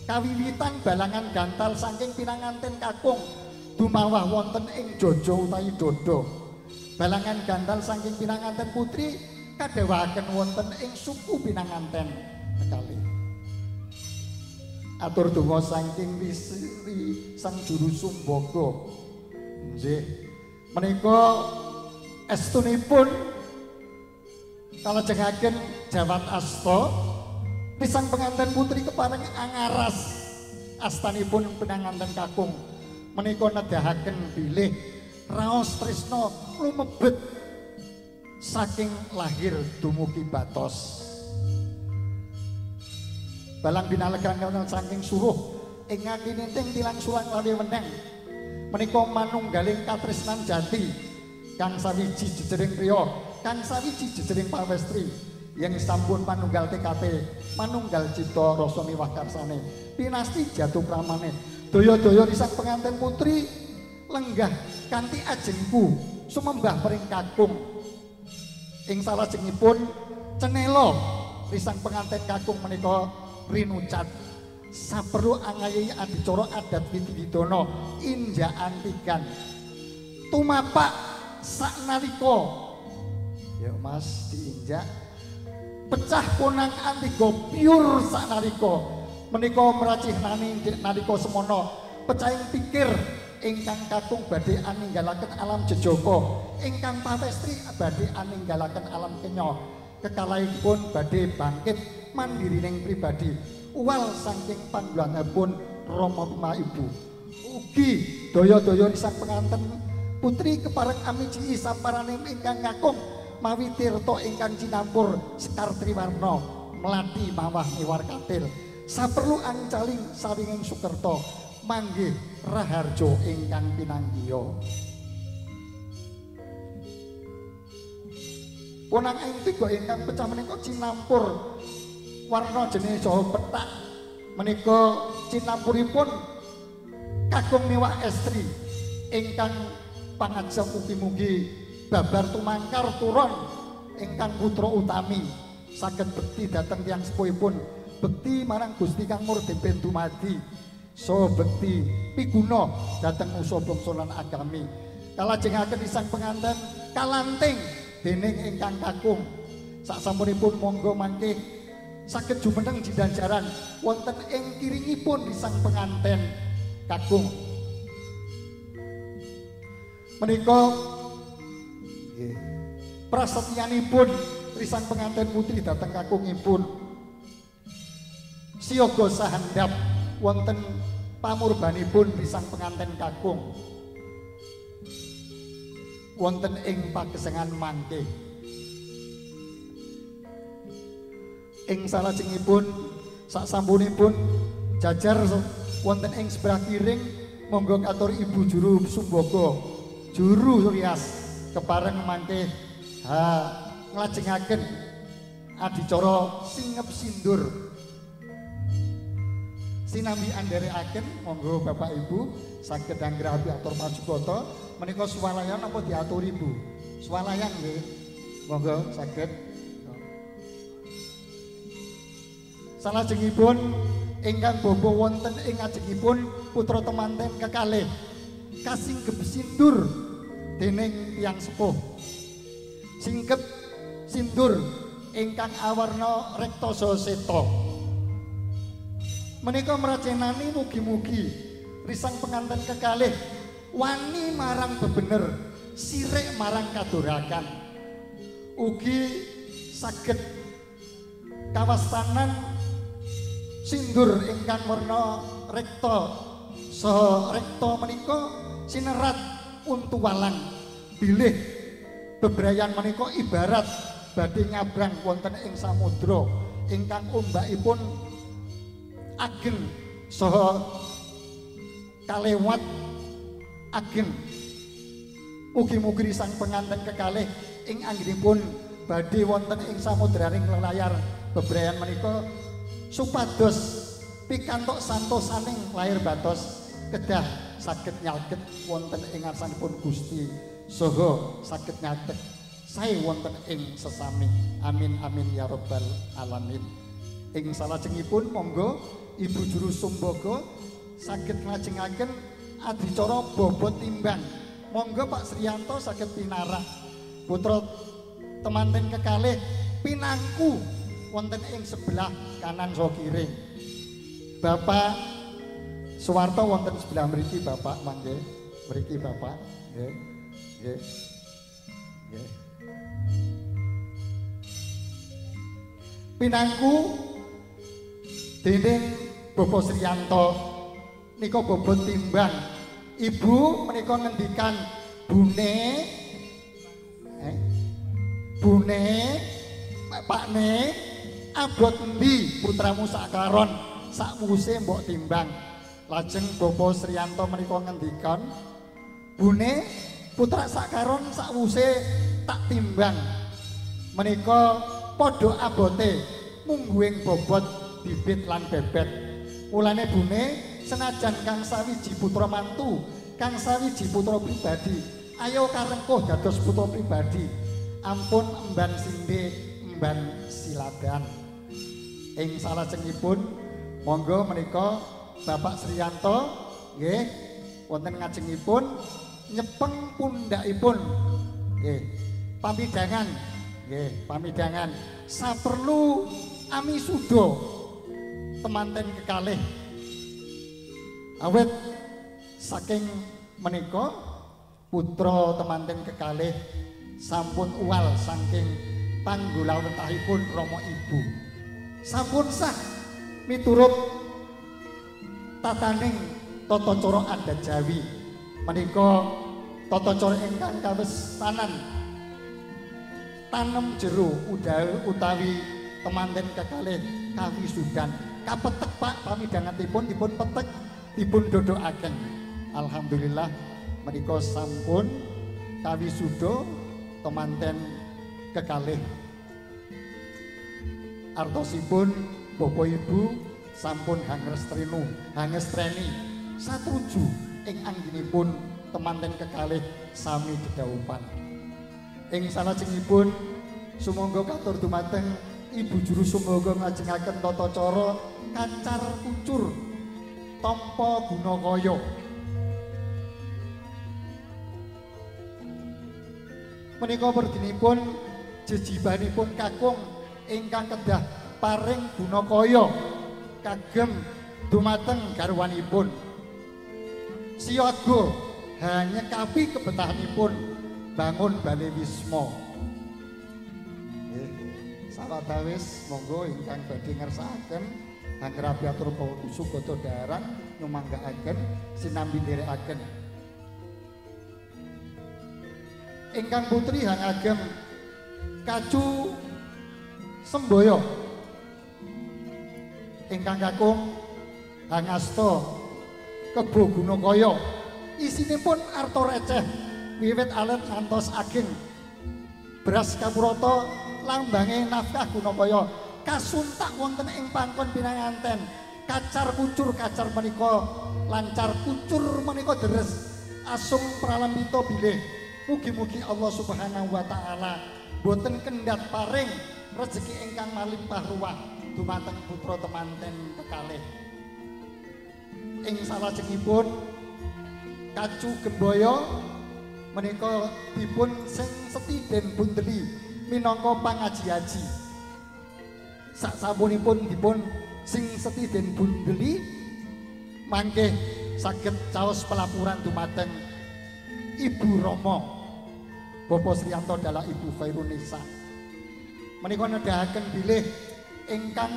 Kawiwitan balangan gantal saking pinanganten kakung dumawah wonten ing Jojo utawi Dodo. Balangan gantal saking pinanganten putri kadhawaken wonten ing suku pinanganten kekalih. Atur donga saking wisri sang juru sumbaga. Nggih. Menika estunipun kalajengaken jawat asta pisang penganten putri kepareng angaras astanipun pinanganten kakung. Menika nedahaken bilih raos tresna lumebet saking lahir dumugi batos. Balang binalegan saking suruh ing ngakininting tilang sulang lawe meneng. Menika manunggaling katresnan jati kang sawiji jejering priya, kang sawiji jejering pawestri yang sampun manunggal TKT, manunggal cipta rasa miwah karsane, pinasti jatuh pramane. Daya-daya risang penganten putri lenggah kanthi ajengku sumembah pring kakung. Ing salajengipun cenela risang penganten kakung menika rinucat saperlu angayahi adicara adat Witiwidana injakan tigan tumapak saknalika ya Mas diinjak pecah punang antiga piur saknalika menika meracihnani nalika semana pecahing pikir ingkang kakung badhe aninggalaken alam jejaka ingkang pawestri badhe aninggalaken alam kenya kekalahipun badhe bangkit mandirining pribadi uwal saking panggulanipun Rama Bima Ibu. Ugi daya-daya risang penganten putri kepareng amiji samparaning ingkang ngakung mawi tirta ingkang cinampur sekar triwarna melati mawah miwar katil saperlu angcaling sawinging sukerta manggih raharja ingkang pinanggiya. Punang ing tiga ingkang pecah menika cinampur warna jenis saha pethak menika cinampuripun kagem miwah estri ingkang pangajeng mugi-mugi babar tumangkar turun ingkang putra utami saged bekti dhateng tiyang sepuhipun bekti marang Gusti Kang Murdiben dumadi so bekti piguna dhateng usaha bangsa lan agami kalajengaken isang penganten kalanting dening ingkang kakung saksampunipun monggo mangke saged jumeneng jindanjaran wonten ing kiringipun isang penganten kakung menika nggih prasetyanipun risang penganten putri dhateng kakungipun siyaga sahandhap wonten pamurbanipun risang penganten kakung wonten ing pagesangan mangke ing salajengipun saksampunipun jajar wonten ing sebelah kiring monggo katur Ibu Juru Sumbaga Juru rias kepareng mangke nglajengaken adicara singep sindur sinambi andherekaken monggo Bapak Ibu saged anggrapi atur pajukata menika swalayan apa diaturi Bu swalayan nggih monggo saged salajengipun ingkang bapa wonten ing ajengipun putra temanten kekalih kasinggep sindur dening tiyang sepuh singkep sindur ingkang awarna rektasa seta menika mracenani mugi-mugi risang penganten kekalih wani marang bebener sirik marang kadurakan ugi saged kawastanan sindur ingkang warna rekta saha rekta menika sinerat untu walang bilih bebrayan menika ibarat badhe nyabrang wonten ing samudra ingkang ombakipun ageng saha kalewat ageng mugi-mugi risang penganten kekalih ing anggenipun badhe wonten ing samudraning lelayar bebrayan menika supados pikantuk santosaning lair batos kedah saged nyalget wonten ing ngarsanipun Gusti saha saged nyatet sae wonten ing sesami amin amin ya rabbal alamin ing salajengipun monggo Ibu Juru Sumbaga saged nglajengaken adicara bobot timbang monggo Pak Sriyanto saged pinarak putra temanten kekalih pinangku wonten ing sebelah kanan saha kiring Bapak Suwarto wonten sebelah mriki Bapak mangke mriki Bapak nggih nggih nggih pinangku dening Bapak Sriyanto nika bobot timbang Ibu menika ngendikan bune Pakne abot endi putramu sakaron sakwuse mbok timbang lajeng Bapak Sriyanto menika ngendikan bune putra sakaron sakwuse tak timbang menika padha abote mungguing bobot bibit lan bebet mulane bune senajan kang sawiji putra mantu kang sawiji putra pribadi ayo karengkuh dados putra pribadi ampun emban sinde emban siladan ing salajengipun monggo menika Bapak Sriyanto nggih wonten ngajengipun nyepeng pundhakipun nggih pamidangan saperlu amisuda temanten kekalih awet saking menika putra temanten kekalih sampun uwal saking panggulawentahipun Rama Ibu. Sampun sah miturut tataning tata cara adat Jawi. Menika tata cara ingkang kawestanan tanem jero utawi temanten kekalih kawisudan. Kapetek Pak pamidhangetipun dipun petek dipun dodokaken. Alhamdulillah menika sampun kawisuda temanten kekalih. Artosipun Bapak Ibu sampun hangestreni satuju ing anggenipun temanten kekalih sami dedhawuhan. Ing salajengipun sumangga katur dumateng Ibu Juru sumangga ngajengaken tata cara kacar kucur tampa guna kaya. Menika werdinipun jejibanipun kakung ingkang kedah paring guna kaya kagem dumateng garwanipun. Siyaga hanyekapi kebetahanipun bangun Bale Wisma. Nggih, sawetawis monggo ingkang badhe ngersakaken anggrapi atur sugoto daran nyumanggaaken sinambi nderekaken. Ingkang putri hangagem kacu semboyo, ingkang kakung hangasta kebo gunakaya. Isinipun arta receh wiwit alit ngantos ageng. Beras kapurata lambange nafkah gunakaya kasuntak wonten ing pangkon pinanganten. Kacar kucur kacar menika lancar, kucur menika deres asung pralambita bilih. Mugi-mugi Allah Subhanahu wa taala boten kendhat paring rezeki ingkang malimpah ruah dumateng putra temanten kekalih. Ing salajengipun kacu gembaya menika dipun sing setiden bundeli minangka pangaji-aji. Sasampunipun dipun sing setiden bundeli mangke saged caos pelapuran dumateng Ibu Rama Bapak Sriyanto dalah Ibu Khairunisa. Menika nedahaken bilih ingkang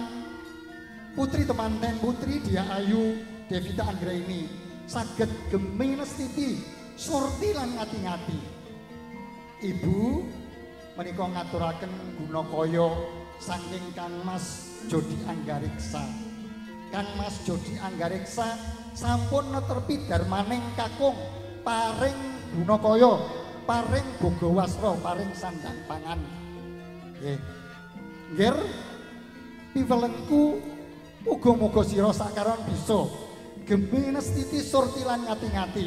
putri temanten Putri Dia Ayu Devita Anggraini saged geminestiti surti lan ngati-ngati. Ibu menika ngaturaken gunakaya saking Kangmas Jodi Anggariksa. Kangmas Jodi Anggariksa sampun neterpi darmaning kakung paring gunakaya, paring boga wasra, paring sandang pangan. Nggih. Nggir piwelenku muga-muga sira sakaron bisa geminestiti surti lan ngati-ngati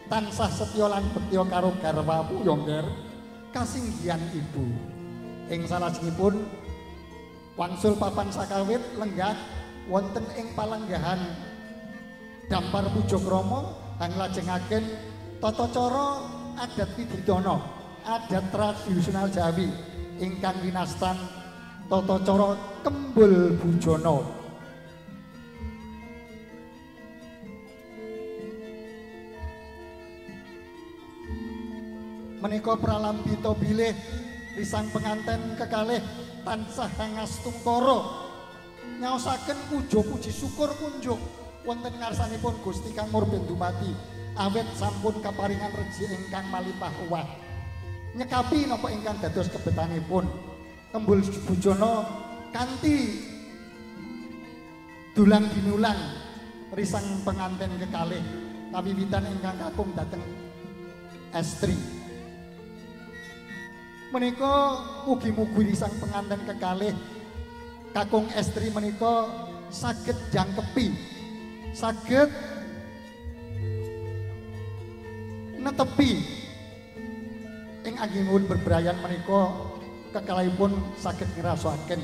tansah setya lan betya karo garwamu ya Nggir kasinggihan Ibu. Ing salajengipun wangsul papan sakawit lenggah wonten ing palenggahan Dampar Pujakrama anglajengaken tata cara adat Widodana, adat tradisional Jawi ingkang winastan tata cara kembul bujana. Menika pralambita bilih risang penganten kekalih tansah ngastungkara nyaosaken puja puji syukur kunjuk wonten ngarsanipun Gusti Kang Murben dumati awet sampun kaparingan rejeki ingkang malimpah ruah. Nyekapi napa ingkang dados kebetanipun kembul bujana kanthi dulang dinulang risang penganten kekalih kawiwitan ingkang kakung dhateng estri. Menika mugi-mugi risang penganten kekalih kakung estri menika saged jangkepi, saged netepi ing anggenipun berbrayan menika kekalihipun saged ngrasakaken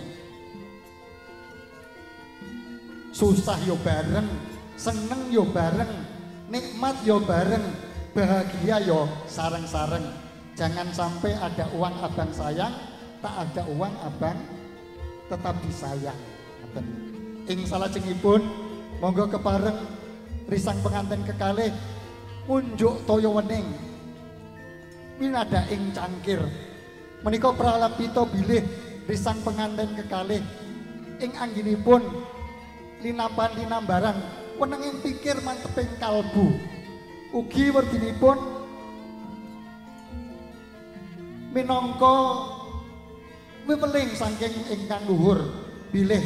susah yo bareng, seneng yo bareng, nikmat yo bareng, bahagia yo sareng-sareng. Jangan sampai ada uang abang sayang, tak ada uang abang tetap disayang. Ing salajengipun monggo kepareng risang penganten kekalih unjuk toya wening winada ing cangkir Menika pralambita bilih risang penganten kekalih ing anggenipun linambaran wenenging pikir manteping kalbu. Ugi werdinipun minangka wiweling saking ingkang luhur bilih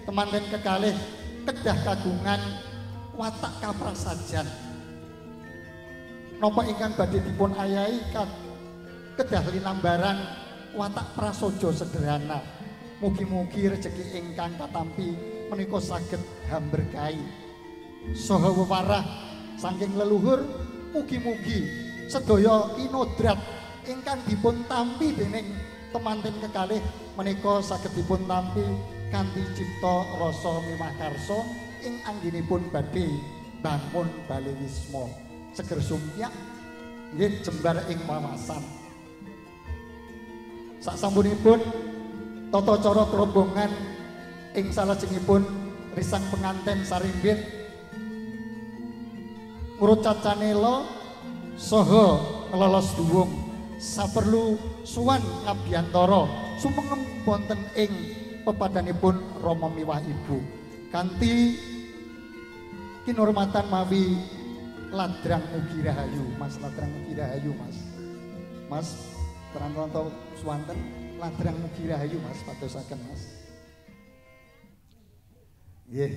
temanten kekalih kedah kagungan watak kaprasajan. Napa ingkang badhe dipun ayahi kedah linambaran watak prasaja sederhana. Mugi-mugi rejeki ingkang katampi menika saged hamberkahi saha wewarah saking leluhur. Mugi-mugi sedaya inodrat ingkang dipun tampi dening temanten kekalih menika saged dipun tampi kanthi cipta rasa miwah karsa ing anggenipun badhe bangun bali wisma seger sumpyak nggih jembar ing wawasan. Sasampunipun tata cara rombongan ing salajengipun risang penganten sarimbit ngurucat canela saha ngelolos duwung saperlu suwan ngabiyantara sumengem wonten ing pepadanipun Rama miwah Ibu kanthi kinurmatan mawi ladrang mugi rahayu. Mas ladrang mugi rahayu Mas terang-terang swanten ladrang mugi rahayu Mas padosaken Mas. Nggih,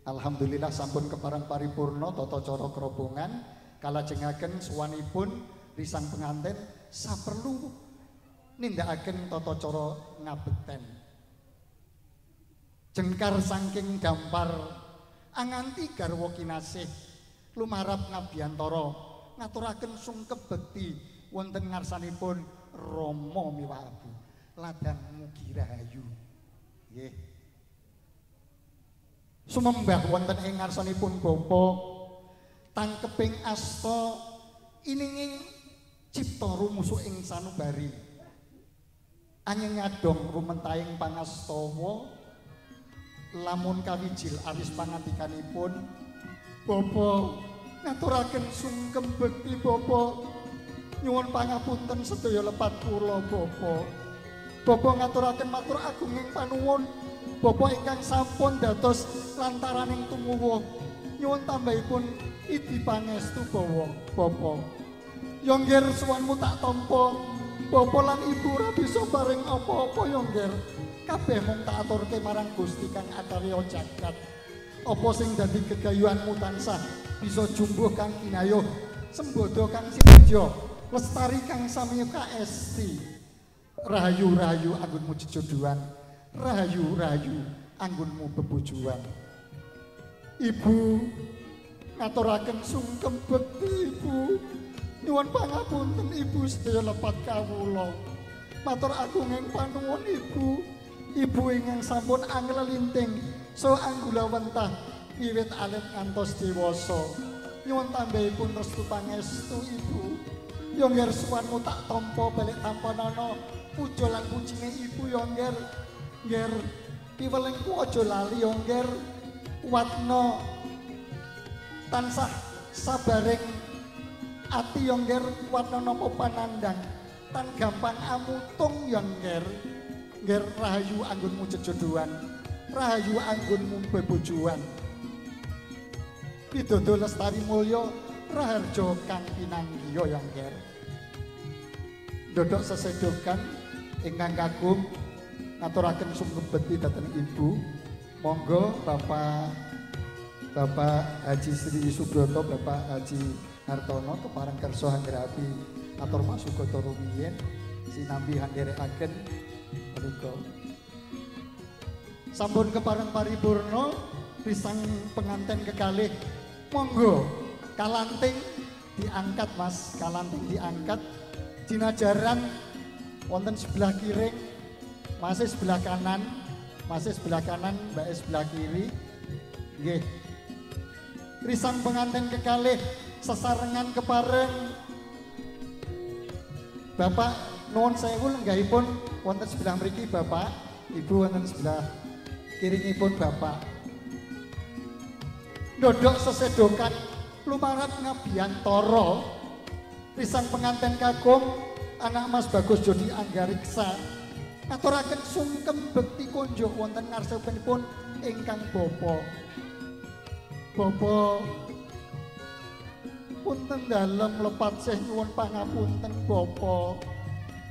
alhamdulillah sampun kepareng paripurna tata cara kerobongan kalajengaken suwanipun risang penganten saperlu nindakaken tata cara ngabekten. Jengkar saking dampar anganti garwa kinasih lumarap ngabiyantara ngaturaken sungkep bekti wonten ngarsanipun Rama miwah Ibu ladang mugi rahayu. Nggih. Sumembah wonten ing ngarsanipun Bapa tangkeping asta ininging cipta rumusu ing sanubari anyeng nyadong rumentahing pangastawa lamun kawijil aris pangandikanipun Bapa ngaturaken sungkem bekti Bapa nyuwun pangapunten sedaya lepat kula Bapa. Bapa ngaturaken matur agunging panuwun Bapa ingkang sampun dados lantaraning tumuwuh nyuwun tambahipun idi pangestu Bapa. Yongger suwanmu tak tampa Bapa lan Ibu ora bisa bareng apa-apa Yongger. Kabeh mung tak aturke marang Gusti kang akarya jagat. Apa sing dadi gegayuhanmu tansah bisa jumbuh kang kinayuh, sembodo kang sinedya, lestari kang samiya kaesti. Rahayu-rahayu anggonmu jejodohan, rahayu-rahayu anggonmu bebojohan. Ibu ngaturaken sungkem bekti Ibu. Nyuwun pangapunten Ibu sedaya lepat kawula. Matur agunging panuwun Ibu. Ibu ingkang sampun anglelinting so anggulawentah wiwit alit ngantos dewasa. Nyuwun tambahipun restu pangestu Ibu. Yongger suwanmu tak tampa balik tampanana puja lan pucine Ibu Yongger. Ngger piwelingku aja lali Yongger. Watna tansah sabaring ati Yongger watna napa panandang tan gampang amutung Yongger. Ngger rahayu anggonmu jejodohan, rahayu anggonmu bebojohan. Pidodo lestari mulya raharja kang pinanggiya Yongger. Dodok sesedokan ingkang kagum ngaturaken sungkem bekti dhateng Ibu. Monggo Bapak Haji Sri Subroto, Bapak Haji Hartono kepareng kersa hanggerapi atur pasugata rumiyin sinambi handherekaken menika. Sampun kepareng paripurna risang penganten kekalih. Monggo kalanting diangkat Mas, kalanting diangkat. Dinajaran wonten sebelah kiring, masih sebelah kanan, Mbak sebelah kiri. Nggih. Risang penganten kekalih sesarengan kepareng Bapak nuwun sewu lenggahipun wonten sebelah mriki Bapak, Ibu wonten sebelah kiringipun Bapak. Ndodok sesedokan lumarat ngabiyantara risang penganten kakung anak Mas Bagus Jodi Anggariksa ngaturaken sungkem bekti konjo wonten ngarsipipun ingkang bapa. Bapa punten dalem lepat sih nyuwun pangapunten Bapa.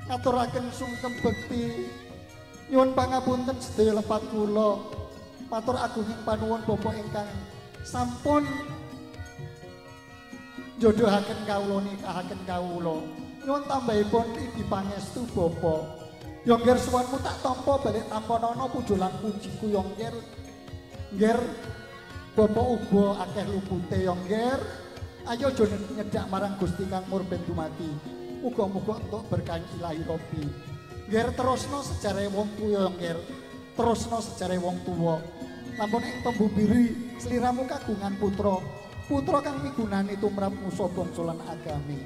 Ngaturaken sungkem bekti nyuwun pangapunten sedaya lepat kula. Matur agunging panuwun Bapa ingkang sampun jodohaken kawula nikahaken kawula. Nyuwun tambahipun iki pangestu Bapa. Yongger suwanmu tak tampa balik tampanana pujolan pujiku yongger. Ngger Bapa uga akeh lupute yongger. Ayo aja nyedak marang Gusti Kang Murben dumati. Muga-muga entuk berkah ilahi Rabbi. Ngger terusno sejarah wong tuwa ngger. Terusno sejarah wong tuwa. Lampun ing Tembumbiri sliramu kagungan putra. Putra kang migunani tumrap musa bangsa lan agami.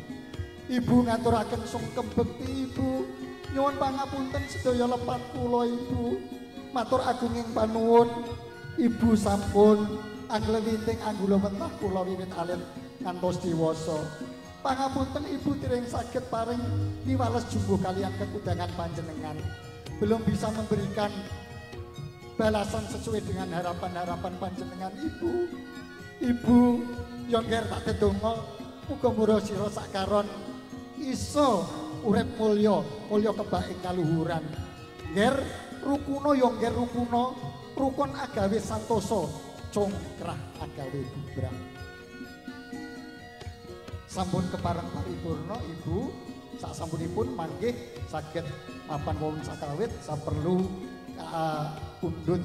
Ibu ngaturaken sungkem bekti Ibu. Nyuwun pangapunten sedaya lepat kula Ibu. Matur agunging panuwun. Ibu sampun anglewiting anggula mentah kula wiwit alit ngantos diwasa. Pangapunten Ibu tiring saged paring niwales jumbuh kalian kekudangan panjenengan. Belum bisa memberikan balasan sesuai dengan harapan-harapan panjenengan Ibu. Ibu yongger tak dedonga muga-muga sira sakaron iso urip mulya kebak ing kaluhuran. Ngger rukuna yongger rukuna rukun agawe santosa congkrah agawe bubrang. Sampun kepareng paripurna Ibu, sasampunipun manggih saged mapan wong sakawit saperlu pundhut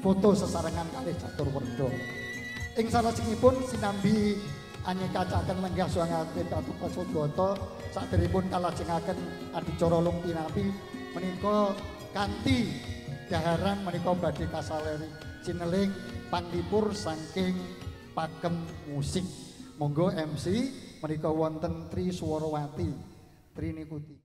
foto sesarengan kalih Caturwerda. Ing salajengipun sinambi anyekacaken lenggah suangate Prabu Pasodwata saderengipun kalajengaken adicara lumpinapi menika kanthi daharan menika badhe kasaleri cineling panglipur saking pakem musik. Monggo MC menika wonten Tri Swarawati. Tri nikuti.